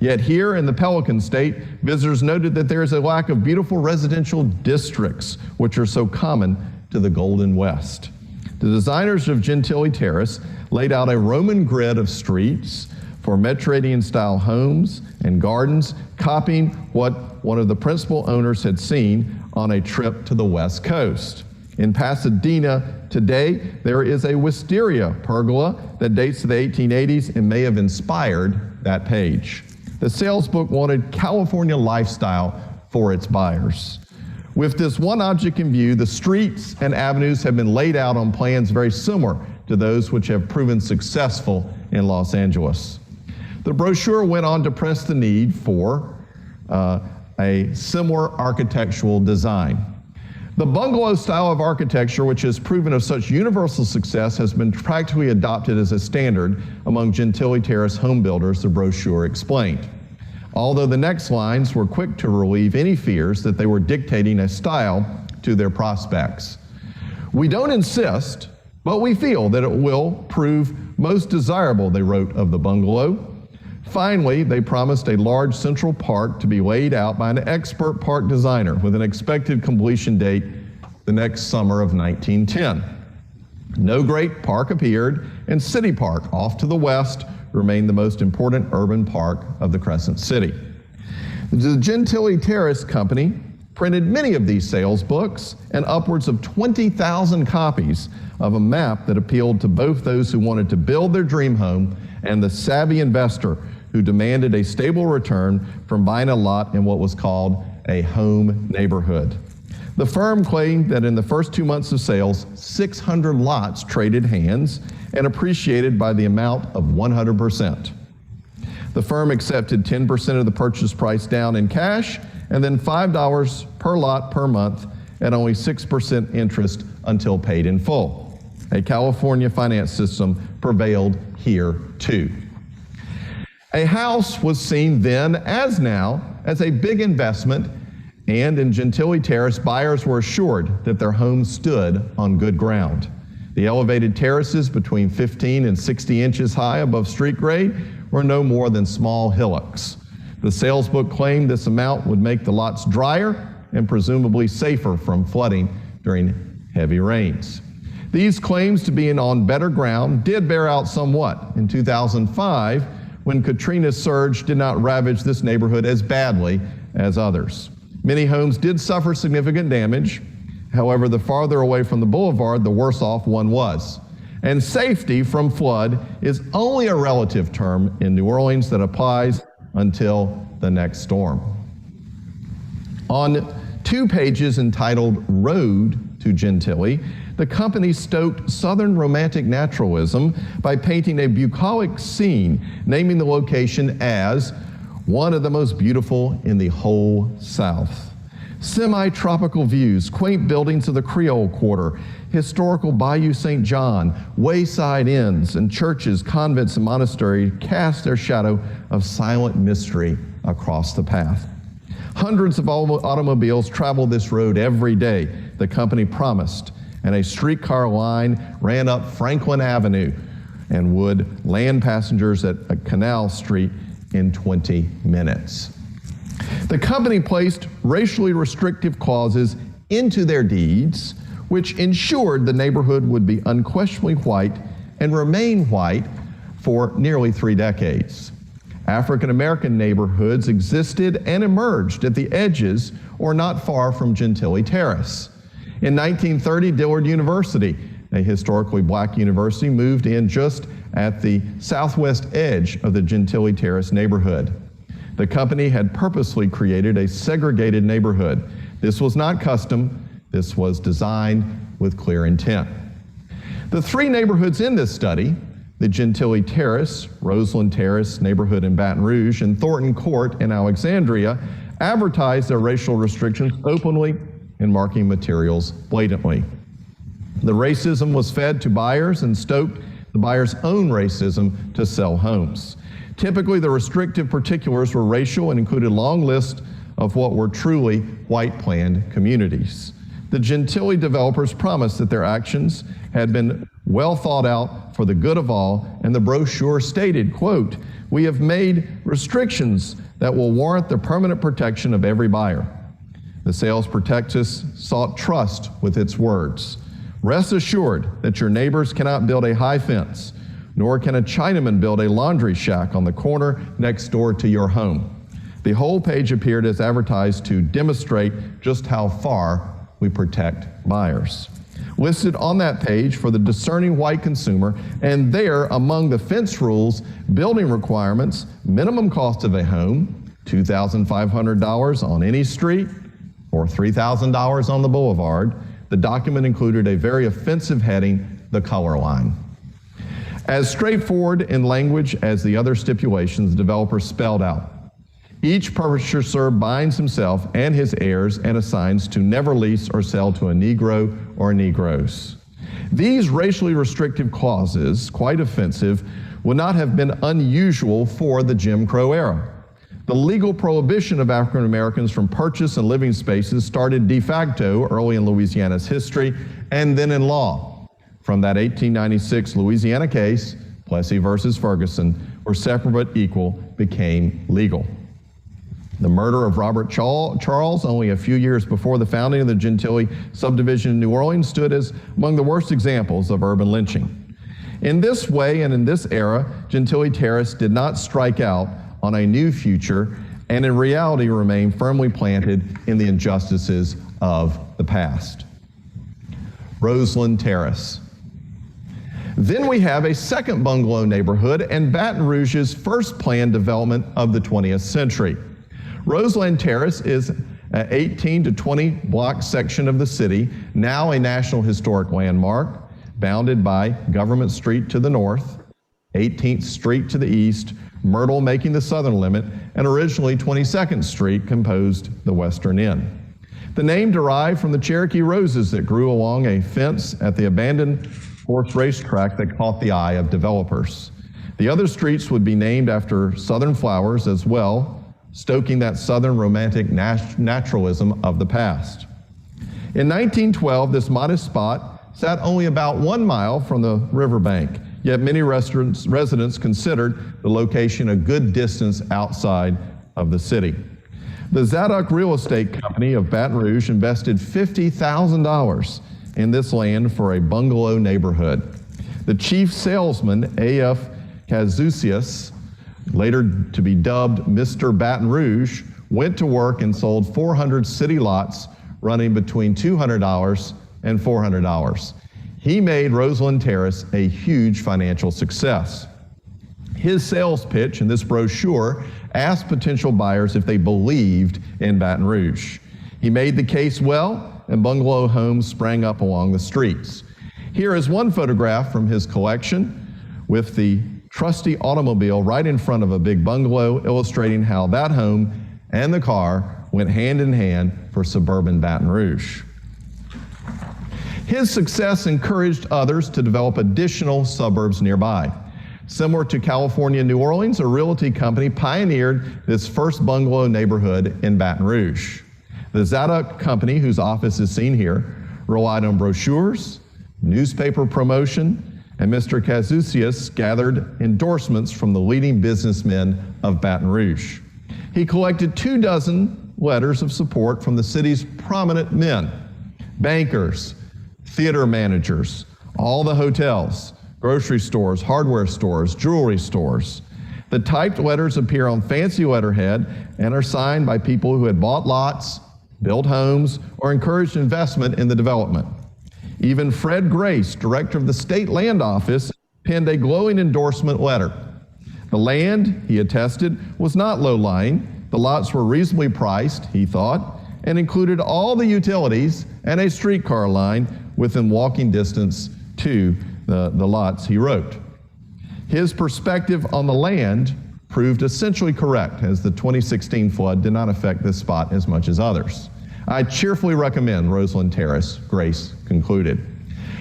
Yet here in the Pelican State, visitors noted that there is a lack of beautiful residential districts, which are so common to the Golden West. The designers of Gentilly Terrace laid out a Roman grid of streets for Mediterranean-style homes and gardens, copying what one of the principal owners had seen on a trip to the West Coast. In Pasadena today, there is a wisteria pergola that dates to the 1880s and may have inspired that page. The sales book wanted California lifestyle for its buyers. With this one object in view, the streets and avenues have been laid out on plans very similar to those which have proven successful in Los Angeles. The brochure went on to press the need for a similar architectural design. The bungalow style of architecture, which has proven of such universal success, has been practically adopted as a standard among Gentilly Terrace home builders, the brochure explained. Although the next lines were quick to relieve any fears that they were dictating a style to their prospects. We don't insist, but we feel that it will prove most desirable, they wrote of the bungalow. Finally, they promised a large central park to be laid out by an expert park designer with an expected completion date the next summer of 1910. No great park appeared, and City Park, off to the west, remained the most important urban park of the Crescent City. The Gentilly Terrace Company printed many of these sales books and upwards of 20,000 copies of a map that appealed to both those who wanted to build their dream home and the savvy investor who demanded a stable return from buying a lot in what was called a home neighborhood. The firm claimed that in the first 2 months of sales, 600 lots traded hands and appreciated by the amount of 100%. The firm accepted 10% of the purchase price down in cash and then $5 per lot per month at only 6% interest until paid in full. A California finance system prevailed here too. A house was seen then, as now, as a big investment, and in Gentilly Terrace, buyers were assured that their home stood on good ground. The elevated terraces between 15 and 60 inches high above street grade were no more than small hillocks. The sales book claimed this amount would make the lots drier and presumably safer from flooding during heavy rains. These claims to being on better ground did bear out somewhat. In 2005, when Katrina's surge did not ravage this neighborhood as badly as others. Many homes did suffer significant damage. However, the farther away from the boulevard, the worse off one was. And safety from flood is only a relative term in New Orleans that applies until the next storm. On 2 pages entitled Road to Gentilly, the company stoked Southern Romantic naturalism by painting a bucolic scene, naming the location as one of the most beautiful in the whole South. Semi-tropical views, quaint buildings of the Creole Quarter, historical Bayou St. John, wayside inns, and churches, convents, and monasteries cast their shadow of silent mystery across the path. Hundreds of automobiles travel this road every day, the company promised, and a streetcar line ran up Franklin Avenue and would land passengers at Canal Street in 20 minutes. The company placed racially restrictive clauses into their deeds, which ensured the neighborhood would be unquestionably white and remain white for nearly 3 decades. African American neighborhoods existed and emerged at the edges or not far from Gentilly Terrace. In 1930, Dillard University, a historically black university, moved in just at the southwest edge of the Gentilly Terrace neighborhood. The company had purposely created a segregated neighborhood. This was not custom. This was designed with clear intent. The 3 neighborhoods in this study, the Gentilly Terrace, Roseland Terrace neighborhood in Baton Rouge, and Thornton Court in Alexandria, advertised their racial restrictions openly in marketing materials blatantly. The racism was fed to buyers and stoked the buyer's own racism to sell homes. Typically, the restrictive particulars were racial and included long lists of what were truly white planned communities. The Gentilly developers promised that their actions had been well thought out for the good of all, and the brochure stated, quote, "We have made restrictions that will warrant the permanent protection of every buyer." The sales prospectus sought trust with its words. Rest assured that your neighbors cannot build a high fence, nor can a Chinaman build a laundry shack on the corner next door to your home. The whole page appeared as advertised to demonstrate just how far we protect buyers. Listed on that page for the discerning white consumer, and there among the fence rules, building requirements, minimum cost of a home, $2,500 on any street or $3,000 on the boulevard. The document included a very offensive heading, the color line. As straightforward in language as the other stipulations, the developer spelled out. Each purchaser binds himself and his heirs and assigns to never lease or sell to a Negro or Negroes. These racially restrictive clauses, quite offensive, would not have been unusual for the Jim Crow era. The legal prohibition of African Americans from purchase and living spaces started de facto early in Louisiana's history and then in law. From that 1896 Louisiana case, Plessy versus Ferguson, where separate but equal became legal. The murder of Robert Charles, only a few years before the founding of the Gentilly subdivision in New Orleans, stood as among the worst examples of urban lynching. In this way and in this era, Gentilly Terrace did not strike out on a new future and in reality remained firmly planted in the injustices of the past. Roseland Terrace. Then we have a second bungalow neighborhood and Baton Rouge's first planned development of the 20th century. Roseland Terrace is an 18 to 20 block section of the city, now a National Historic Landmark, bounded by Government Street to the north, 18th Street to the east, Myrtle making the southern limit, and originally 22nd Street composed the western end. The name derived from the Cherokee roses that grew along a fence at the abandoned horse racetrack that caught the eye of developers. The other streets would be named after southern flowers as well, stoking that southern romantic naturalism of the past. In 1912, this modest spot sat only about 1 mile from the riverbank, yet many residents considered the location a good distance outside of the city. The Zadok Real Estate Company of Baton Rouge invested $50,000 in this land for a bungalow neighborhood. The chief salesman, A.F. Kazusias, later to be dubbed Mr. Baton Rouge, went to work and sold 400 city lots running between $200 and $400. He made Roseland Terrace a huge financial success. His sales pitch in this brochure asked potential buyers if they believed in Baton Rouge. He made the case well, and bungalow homes sprang up along the streets. Here is one photograph from his collection with the trusty automobile right in front of a big bungalow, illustrating how that home and the car went hand in hand for suburban Baton Rouge. His success encouraged others to develop additional suburbs nearby. Similar to California New Orleans, a realty company pioneered this first bungalow neighborhood in Baton Rouge. The Zadok Company, whose office is seen here, relied on brochures, newspaper promotion, and Mr. Cazucius gathered endorsements from the leading businessmen of Baton Rouge. He collected 24 letters of support from the city's prominent men, bankers, theater managers, all the hotels, grocery stores, hardware stores, jewelry stores. The typed letters appear on fancy letterhead and are signed by people who had bought lots, built homes, or encouraged investment in the development. Even Fred Grace, director of the State Land Office, penned a glowing endorsement letter. The land, he attested, was not low-lying. The lots were reasonably priced, he thought, and included all the utilities and a streetcar line within walking distance to the lots, he wrote. His perspective on the land proved essentially correct, as the 2016 flood did not affect this spot as much as others. I cheerfully recommend Roseland Terrace, Grace concluded.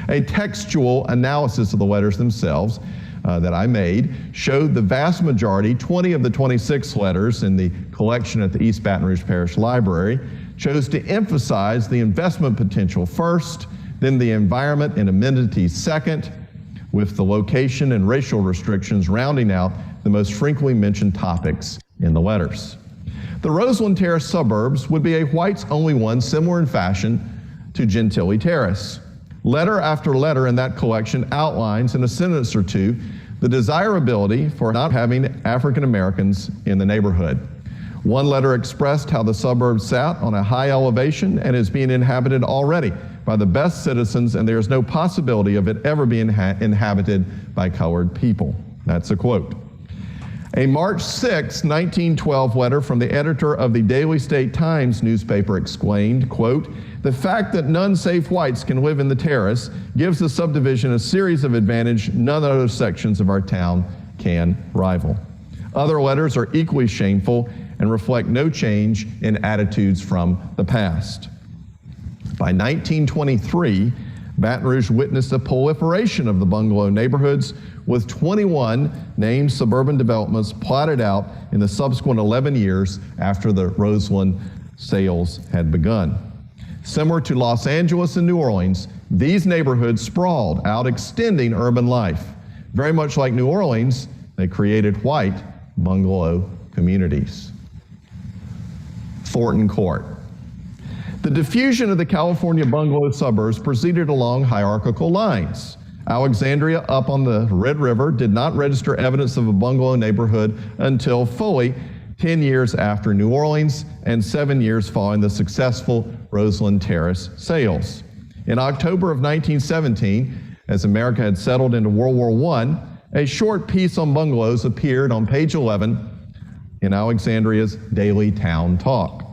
A textual analysis of the letters themselves that I made showed the vast majority, 20 of the 26 letters in the collection at the East Baton Rouge Parish Library, chose to emphasize the investment potential first, then the environment and amenities second, with the location and racial restrictions rounding out the most frequently mentioned topics in the letters. The Roseland Terrace suburbs would be a whites-only one, similar in fashion to Gentilly Terrace. Letter after letter in that collection outlines in a sentence or two the desirability for not having African Americans in the neighborhood. One letter expressed how the suburbs sat on a high elevation and is being inhabited already by the best citizens, and there is no possibility of it ever being inhabited by colored people. That's a quote. A March 6, 1912 letter from the editor of the Daily State Times newspaper explained, quote, "The fact that none save whites can live in the terrace gives the subdivision a series of advantage none other sections of our town can rival." Other letters are equally shameful and reflect no change in attitudes from the past. By 1923, Baton Rouge witnessed a proliferation of the bungalow neighborhoods, with 21 named suburban developments plotted out in the subsequent 11 years after the Roseland sales had begun. Similar to Los Angeles and New Orleans, these neighborhoods sprawled out, extending urban life. Very much like New Orleans, they created white bungalow communities. Thornton Court. The diffusion of the California bungalow suburbs proceeded along hierarchical lines. Alexandria, up on the Red River, did not register evidence of a bungalow neighborhood until fully 10 years after New Orleans and 7 years following the successful Roseland Terrace sales. In October of 1917, as America had settled into World War I, a short piece on bungalows appeared on page 11 in Alexandria's Daily Town Talk.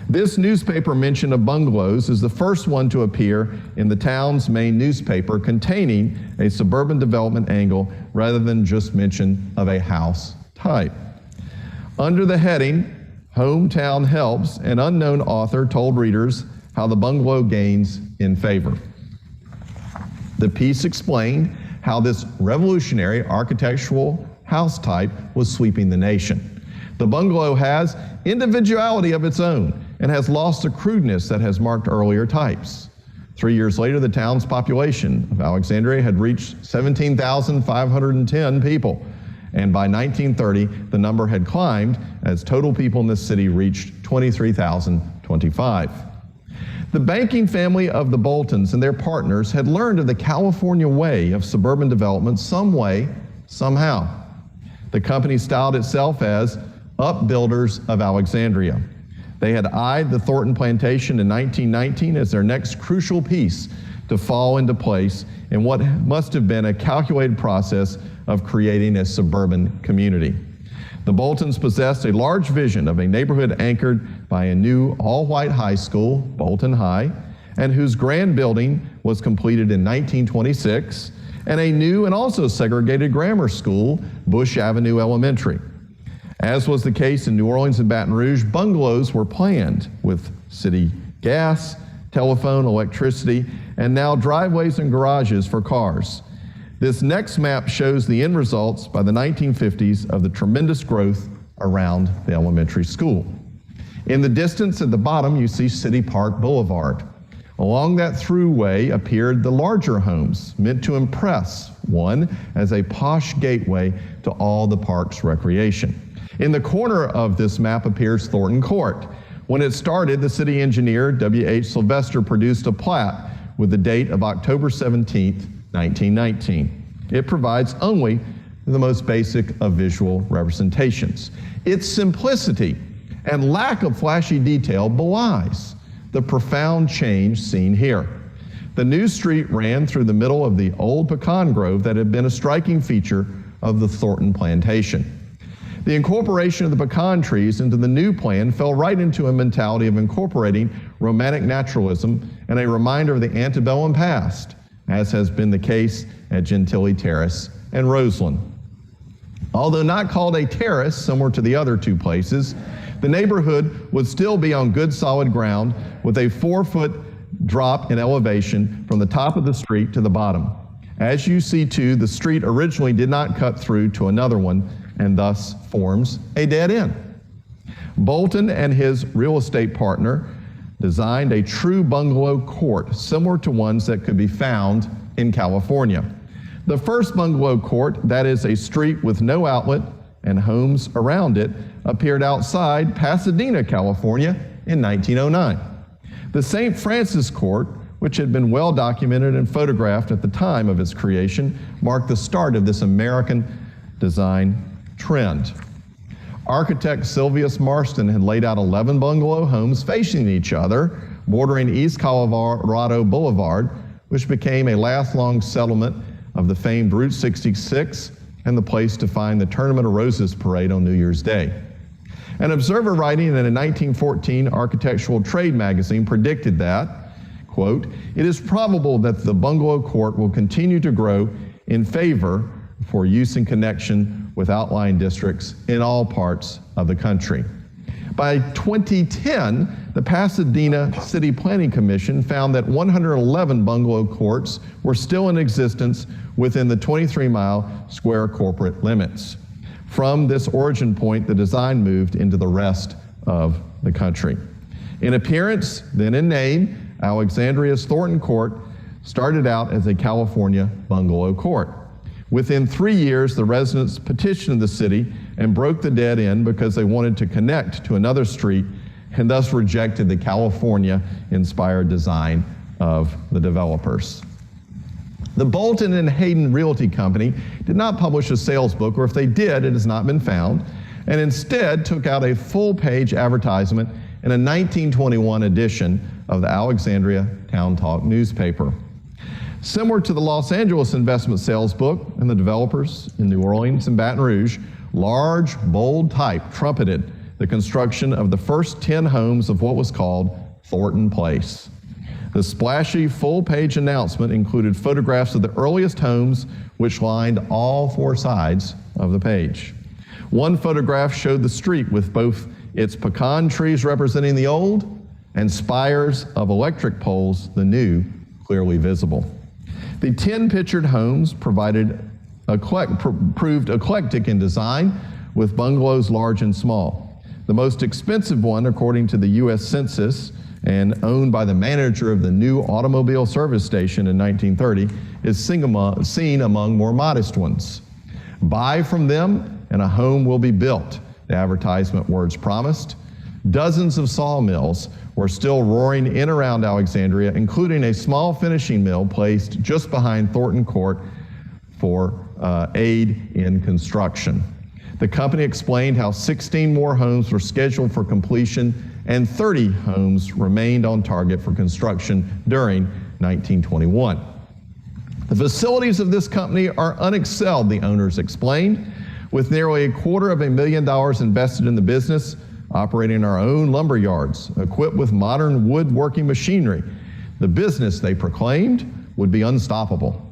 This newspaper mention of bungalows is the first one to appear in the town's main newspaper, containing a suburban development angle rather than just mention of a house type. Under the heading, Hometown Helps, an unknown author told readers how the bungalow gains in favor. The piece explained how this revolutionary architectural house type was sweeping the nation. The bungalow has individuality of its own and has lost the crudeness that has marked earlier types. 3 years later, the town's population of Alexandria had reached 17,510 people, and by 1930, the number had climbed as total people in the city reached 23,025. The banking family of the Boltons and their partners had learned of the California way of suburban development some way, somehow. The company styled itself as Upbuilders of Alexandria. They had eyed the Thornton Plantation in 1919 as their next crucial piece to fall into place in what must have been a calculated process of creating a suburban community. The Boltons possessed a large vision of a neighborhood anchored by a new all-white high school, Bolton High, and whose grand building was completed in 1926, and a new and also segregated grammar school, Bush Avenue Elementary. As was the case in New Orleans and Baton Rouge, bungalows were planned with city gas, telephone, electricity, and now driveways and garages for cars. This next map shows the end results by the 1950s of the tremendous growth around the elementary school. In the distance at the bottom, you see City Park Boulevard. Along that throughway appeared the larger homes, meant to impress one as a posh gateway to all the park's recreation. In the corner of this map appears Thornton Court. When it started, the city engineer, W.H. Sylvester, produced a plat with the date of October 17, 1919. It provides only the most basic of visual representations. Its simplicity and lack of flashy detail belies the profound change seen here. The new street ran through the middle of the old pecan grove that had been a striking feature of the Thornton plantation. The incorporation of the pecan trees into the new plan fell right into a mentality of incorporating romantic naturalism and a reminder of the antebellum past, as has been the case at Gentilly Terrace and Roseland. Although not called a terrace, similar to the other two places, the neighborhood would still be on good solid ground with a 4-foot drop in elevation from the top of the street to the bottom. As you see too, the street originally did not cut through to another one and thus forms a dead end. Bolton and his real estate partner designed a true bungalow court similar to ones that could be found in California. The first bungalow court, that is a street with no outlet and homes around it, appeared outside Pasadena, California in 1909. The St. Francis Court, which had been well documented and photographed at the time of its creation, marked the start of this American design trend. Architect Sylvius Marston had laid out 11 bungalow homes facing each other, bordering East Colorado Boulevard, which became a last-long settlement of the famed Route 66 and the place to find the Tournament of Roses parade on New Year's Day. An observer writing in a 1914 Architectural Trade magazine predicted that, quote, "It is probable that the bungalow court will continue to grow in favor for use in connection with outlying districts in all parts of the country." By 2010, the Pasadena City Planning Commission found that 111 bungalow courts were still in existence within the 23-mile square corporate limits. From this origin point, the design moved into the rest of the country. In appearance, then in name, Alexandria's Thornton Court started out as a California bungalow court. Within 3 years, the residents petitioned the city and broke the dead end because they wanted to connect to another street and thus rejected the California-inspired design of the developers. The Bolton and Hayden Realty Company did not publish a sales book, or if they did, it has not been found, and instead took out a full-page advertisement in a 1921 edition of the Alexandria Town Talk newspaper. Similar to the Los Angeles investment sales book and the developers in New Orleans and Baton Rouge, large, bold type trumpeted the construction of the first 10 homes of what was called Thornton Place. The splashy full-page announcement included photographs of the earliest homes which lined all 4 sides of the page. One photograph showed the street with both its pecan trees representing the old and spires of electric poles, the new, clearly visible. The 10 pictured homes proved eclectic in design, with bungalows large and small. The most expensive one, according to the U.S. Census, and owned by the manager of the new automobile service station in 1930, is seen among more modest ones. Buy from them and a home will be built, the advertisement words promised. Dozens of sawmills were still roaring in around Alexandria, including a small finishing mill placed just behind Thornton Court for aid in construction. The company explained how 16 more homes were scheduled for completion and 30 homes remained on target for construction during 1921. The facilities of this company are unexcelled, the owners explained. With nearly $250,000 invested in the business, operating our own lumber yards, equipped with modern woodworking machinery, The business they proclaimed would be unstoppable.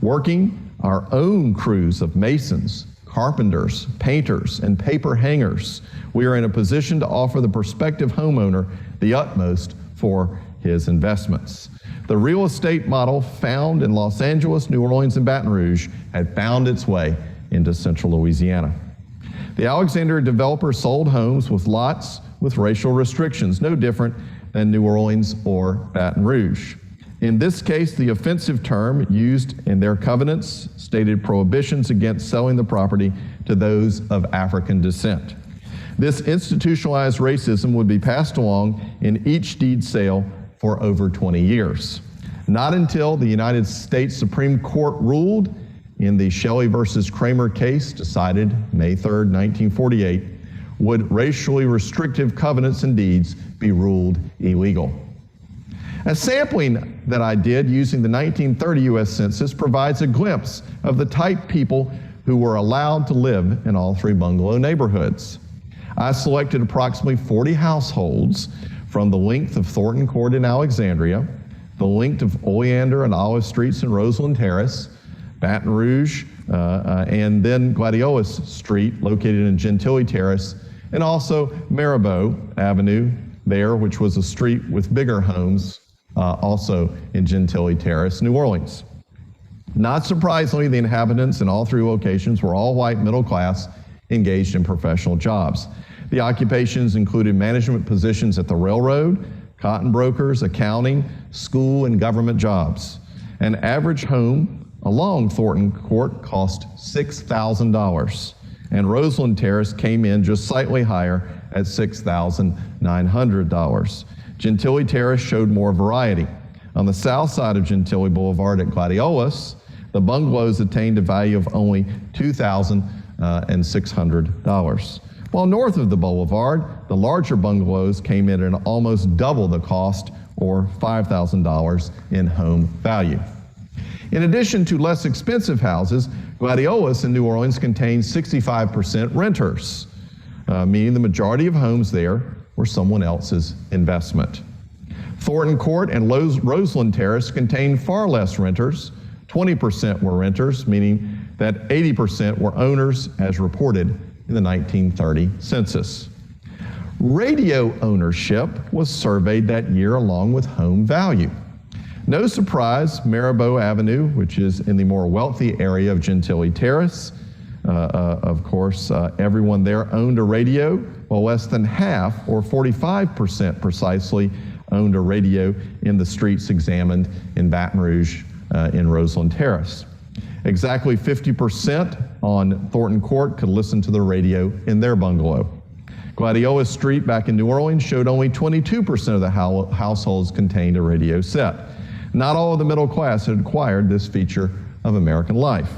Working our own crews of masons, carpenters, painters, and paper hangers, we are in a position to offer the prospective homeowner the utmost for his investments. The real estate model found in Los Angeles, New Orleans, and Baton Rouge had found its way into central Louisiana. The Alexandria developer sold homes with lots with racial restrictions, no different than New Orleans or Baton Rouge. In this case, the offensive term used in their covenants stated prohibitions against selling the property to those of African descent. This institutionalized racism would be passed along in each deed sale for over 20 years. Not until the United States Supreme Court ruled in the Shelley versus Kramer case decided May 3rd, 1948, would racially restrictive covenants and deeds be ruled illegal. A sampling that I did using the 1930 U.S. Census provides a glimpse of the type people who were allowed to live in all three bungalow neighborhoods. I selected approximately 40 households from the length of Thornton Court in Alexandria, the length of Oleander and Olive Streets in Roseland Terrace, Baton Rouge, and then Gladiolus Street located in Gentilly Terrace, and also Mirabeau Avenue there, which was a street with bigger homes, also in Gentilly Terrace, New Orleans. Not surprisingly, the inhabitants in all three locations were all white, middle class, engaged in professional jobs. The occupations included management positions at the railroad, cotton brokers, accounting, school, and government jobs. An average home along Thornton Court cost $6,000, and Roseland Terrace came in just slightly higher at $6,900. Gentilly Terrace showed more variety. On the south side of Gentilly Boulevard at Gladiolus, the bungalows attained a value of only $2,600. While north of the boulevard, the larger bungalows came in at almost double the cost, or $5,000 in home value. In addition to less expensive houses, Gladiolus in New Orleans contained 65% renters, meaning the majority of homes there were someone else's investment. Thornton Court and Roseland Terrace contained far less renters. 20% were renters, meaning that 80% were owners as reported in the 1930 census. Radio ownership was surveyed that year along with home value. No surprise, Mirabeau Avenue, which is in the more wealthy area of Gentilly Terrace, of course, everyone there owned a radio, while less than half, or 45% precisely, owned a radio in the streets examined in Baton Rouge in Roseland Terrace. Exactly 50% on Thornton Court could listen to the radio in their bungalow. Gladiolus Street back in New Orleans showed only 22% of the households contained a radio set. Not all of the middle class had acquired this feature of American life.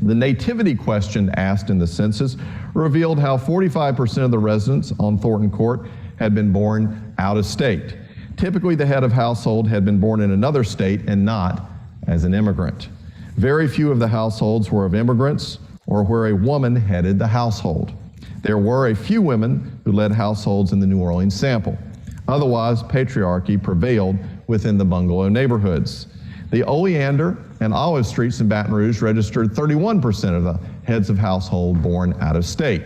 The nativity question asked in the census revealed how 45% of the residents on Thornton Court had been born out of state. Typically, the head of household had been born in another state and not as an immigrant. Very few of the households were of immigrants or where a woman headed the household. There were a few women who led households in the New Orleans sample. Otherwise, patriarchy prevailed within the bungalow neighborhoods. The Oleander and Olive Streets in Baton Rouge registered 31% of the heads of household born out of state.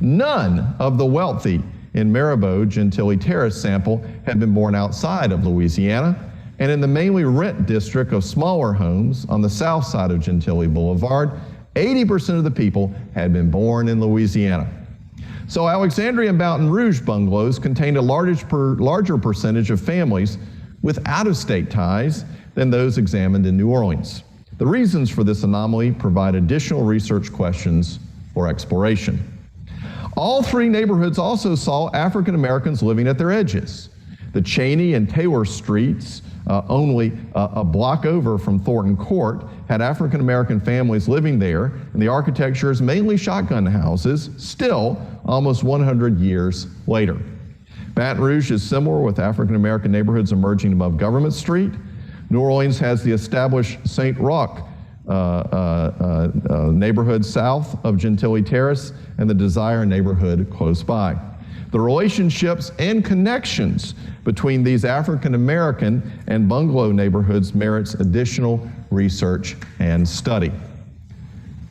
None of the wealthy in Mirabeau Gentilly Terrace sample had been born outside of Louisiana, and in the mainly rent district of smaller homes on the south side of Gentilly Boulevard, 80% of the people had been born in Louisiana. So Alexandria and Baton Rouge bungalows contained a larger percentage of families with out-of-state ties than those examined in New Orleans. The reasons for this anomaly provide additional research questions for exploration. All three neighborhoods also saw African Americans living at their edges. The Cheney and Taylor Streets, only a block over from Thornton Court, had African American families living there, and the architecture is mainly shotgun houses, still almost 100 years later. Baton Rouge is similar, with African American neighborhoods emerging above Government Street. New Orleans has the established St. Roch neighborhood south of Gentilly Terrace and the Desire neighborhood close by. The relationships and connections between these African American and bungalow neighborhoods merits additional research and study.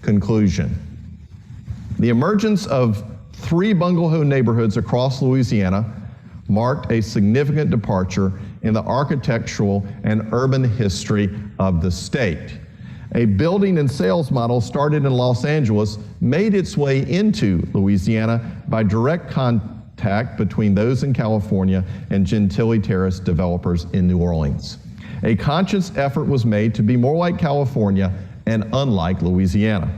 Conclusion. The emergence of 3 bungalow neighborhoods across Louisiana marked a significant departure in the architectural and urban history of the state. A building and sales model started in Los Angeles made its way into Louisiana by direct contact between those in California and Gentilly Terrace developers in New Orleans. A conscious effort was made to be more like California and unlike Louisiana.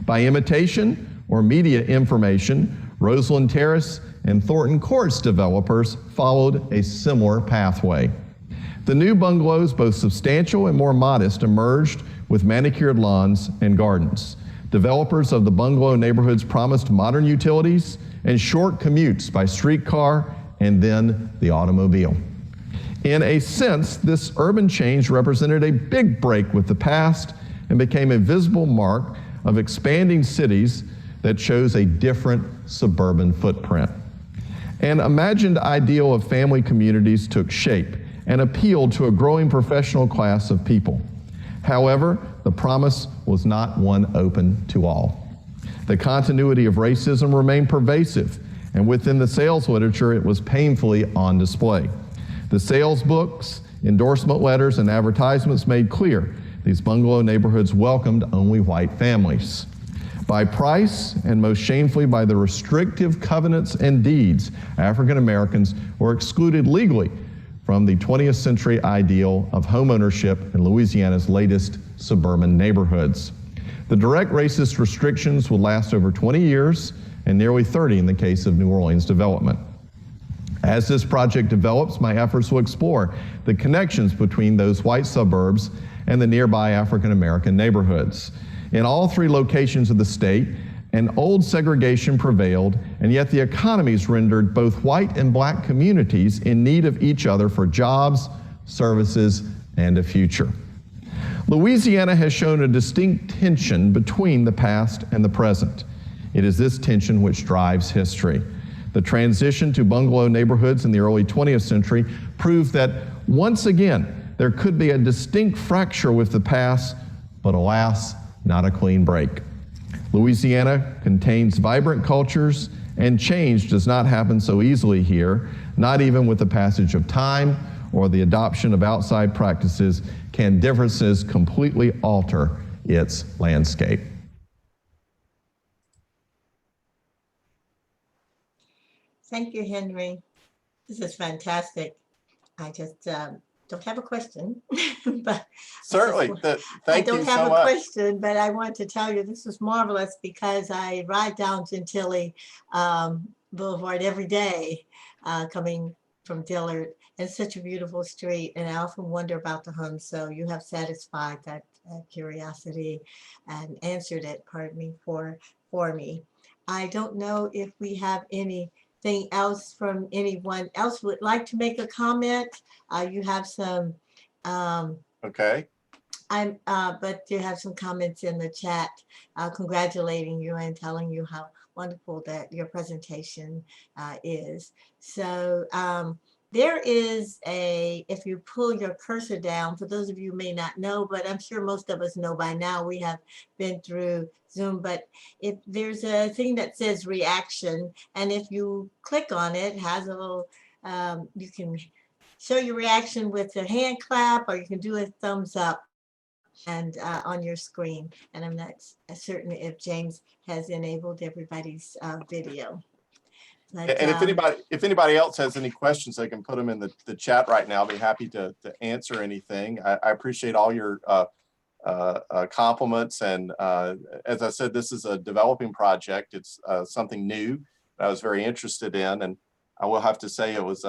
By imitation or media information, Roseland Terrace and Thornton Courts developers followed a similar pathway. The new bungalows, both substantial and more modest, emerged with manicured lawns and gardens. Developers of the bungalow neighborhoods promised modern utilities and short commutes by streetcar and then the automobile. In a sense, this urban change represented a big break with the past and became a visible mark of expanding cities that chose a different suburban footprint. An imagined ideal of family communities took shape and appealed to a growing professional class of people. However, the promise was not one open to all. The continuity of racism remained pervasive, and within the sales literature, it was painfully on display. The sales books, endorsement letters, and advertisements made clear these bungalow neighborhoods welcomed only white families. By price, and most shamefully by the restrictive covenants and deeds, African Americans were excluded legally from the 20th century ideal of homeownership in Louisiana's latest suburban neighborhoods. The direct racist restrictions would last over 20 years and nearly 30 in the case of New Orleans development. As this project develops, my efforts will explore the connections between those white suburbs and the nearby African American neighborhoods. In all 3 locations of the state, an old segregation prevailed, and yet the economies rendered both white and black communities in need of each other for jobs, services, and a future. Louisiana has shown a distinct tension between the past and the present. It is this tension which drives history. The transition to bungalow neighborhoods in the early 20th century proved that once again there could be a distinct fracture with the past, but alas, not a clean break. Louisiana contains vibrant cultures, and change does not happen so easily here. Not even with the passage of time or the adoption of outside practices can differences completely alter its landscape. Thank you, Henry. This is fantastic. I just don't have a question, but Certainly. I Thank you don't have so a much. question, but I want to tell you this was marvelous because I ride down Gentilly Boulevard every day coming from Dillard. It's such a beautiful street, and I often wonder about the homes. So you have satisfied that curiosity and answered it, pardon me, for me. I don't know if we have anything else from anyone else would like to make a comment. You have some Okay. but you have some comments in the chat congratulating you and telling you how wonderful that your presentation is. So there is if you pull your cursor down, for those of you who may not know, but I'm sure most of us know by now, we have been through Zoom, but if there's a thing that says reaction, and if you click on it, it has a little, you can show your reaction with a hand clap, or you can do a thumbs up and on your screen. And I'm not certain if James has enabled everybody's video. But, And if anybody else has any questions, they can put them in the chat right now. I'll be happy to answer anything. I appreciate all your compliments. And as I said, this is a developing project. It's something new that I was very interested in. And I will have to say it was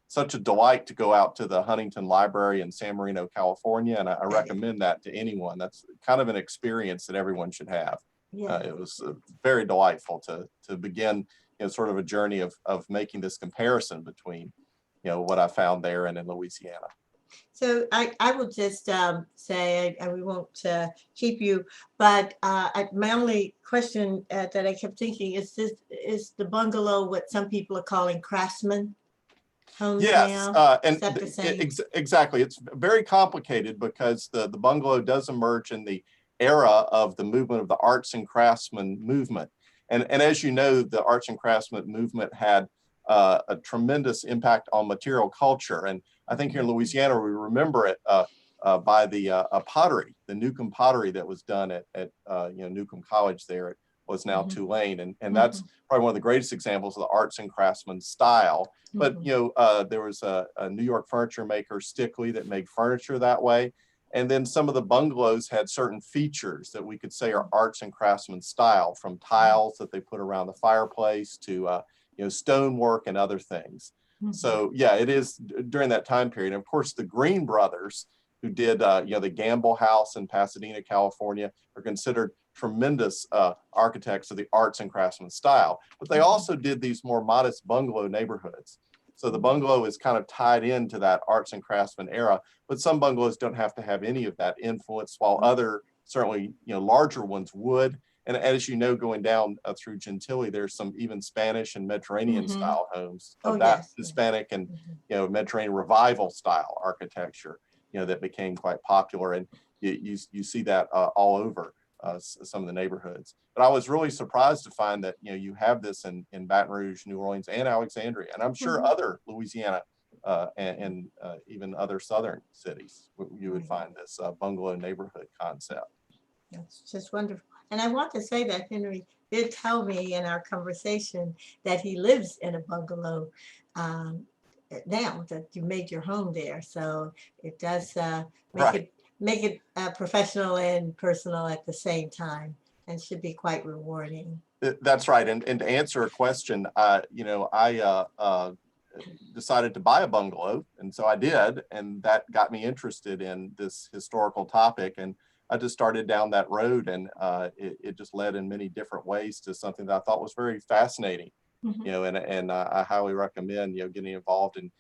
such a delight to go out to the Huntington Library in San Marino, California. And I recommend that to anyone. That's kind of an experience that everyone should have. Yeah. It was very delightful to begin sort of a journey of making this comparison between, what I found there and in Louisiana. So I will just say, and we won't keep you, but my only question that I kept thinking is is the bungalow what some people are calling craftsman homes Yes, now? and Is that the same? exactly. It's very complicated because the bungalow does emerge in the era of the movement of the arts and craftsman movement. And as you know, the arts and craftsman movement had a tremendous impact on material culture. And I think here in Louisiana, we remember it by the pottery, the Newcomb pottery that was done at Newcomb College there. It was now Tulane. And that's probably one of the greatest examples of the arts and craftsman style. But, there was a New York furniture maker, Stickley, that made furniture that way. And then some of the bungalows had certain features that we could say are arts and craftsman style, from tiles that they put around the fireplace to, stonework and other things. So yeah, it is during that time period. And of course, the Green brothers, who did, the Gamble House in Pasadena, California, are considered tremendous architects of the arts and craftsman style. But they also did these more modest bungalow neighborhoods. So the bungalow is kind of tied into that arts and craftsman era, but some bungalows don't have to have any of that influence, while other, certainly, larger ones would. And as you know, going down through Gentilly, there's some even Spanish and Mediterranean style homes of that Hispanic and, Mediterranean revival style architecture, that became quite popular. And you see that all over some of the neighborhoods. But I was really surprised to find that, you have this in Baton Rouge, New Orleans, and Alexandria. And I'm sure other Louisiana and even other southern cities, you would find this bungalow neighborhood concept. That's just wonderful. And I want to say that Henry did tell me in our conversation that he lives in a bungalow now, that you made your home there. So it does make it professional and personal at the same time, and should be quite rewarding. That's right. And to answer a question, I decided to buy a bungalow, and so I did, and that got me interested in this historical topic. And I just started down that road, and it just led in many different ways to something that I thought was very fascinating. And I highly recommend getting involved in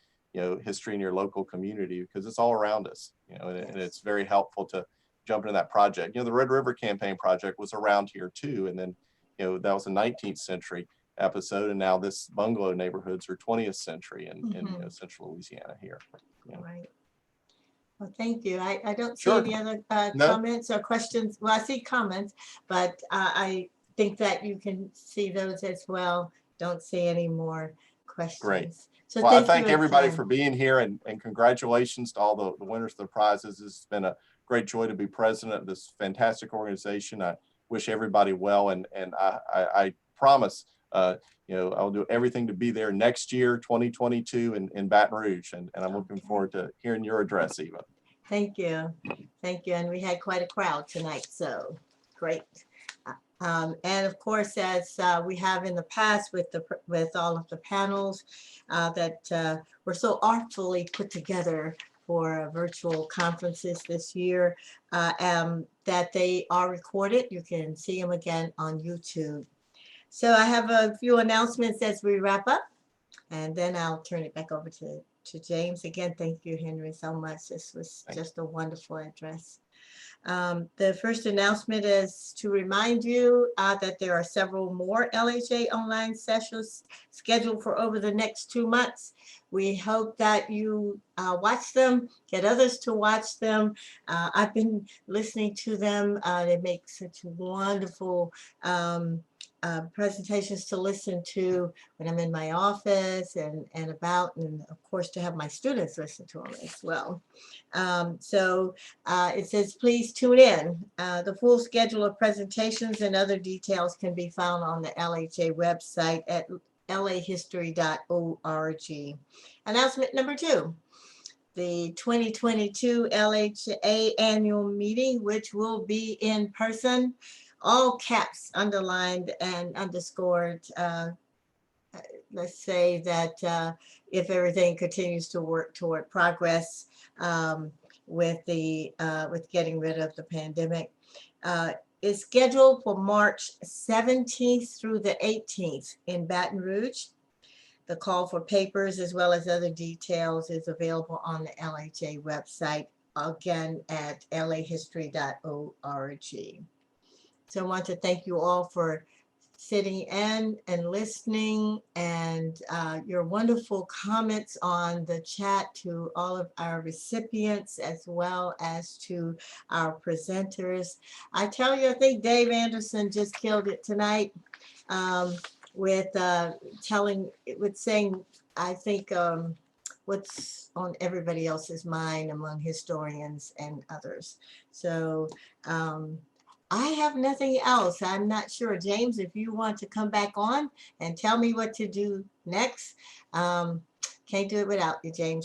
history in your local community, because it's all around us. And it's very helpful to jump into that project. The Red River Campaign project was around here too, and then that was a 19th century episode, and now this bungalow neighborhoods are 20th century in central Louisiana here. Right. Well, thank you. I don't see Sure. any other No. comments or questions. Well, I see comments, but I think that you can see those as well. Don't see any more questions. Great. So Well, I thank you everybody again. for being here, and congratulations to all the winners of the prizes. It's been a great joy to be president of this fantastic organization. I wish everybody well, and I promise, I'll do everything to be there next year, 2022, in Baton Rouge, and I'm looking forward to hearing your address, Eva. Thank you. Thank you. And we had quite a crowd tonight, so great. And of course, as we have in the past with all of the panels that were so artfully put together for virtual conferences this year, that they are recorded. You can see them again on YouTube. So I have a few announcements as we wrap up, and then I'll turn it back over to James. Again, thank you, Henry, so much. This was just a wonderful address. The first announcement is to remind you that there are several more LHA online sessions scheduled for over the next 2 months. We hope that you watch them, get others to watch them. I've been listening to them. They make such wonderful presentations to listen to when I'm in my office and about, and of course to have my students listen to them as well. So it says, please tune in. The full schedule of presentations and other details can be found on the LHA website at lahistory.org. Announcement number 2. The 2022 LHA Annual Meeting, which will be in person, all caps underlined and underscored. Let's say that if everything continues to work toward progress with getting rid of the pandemic, is scheduled for March 17th through the 18th in Baton Rouge. The call for papers as well as other details is available on the LHA website, again at lahistory.org. So I want to thank you all for sitting in and listening, and your wonderful comments on the chat to all of our recipients as well as to our presenters. I tell you, I think Dave Anderson just killed it tonight with saying, I think, what's on everybody else's mind among historians and others. So I have nothing else. I'm not sure. James, if you want to come back on and tell me what to do next. Can't do it without you, James.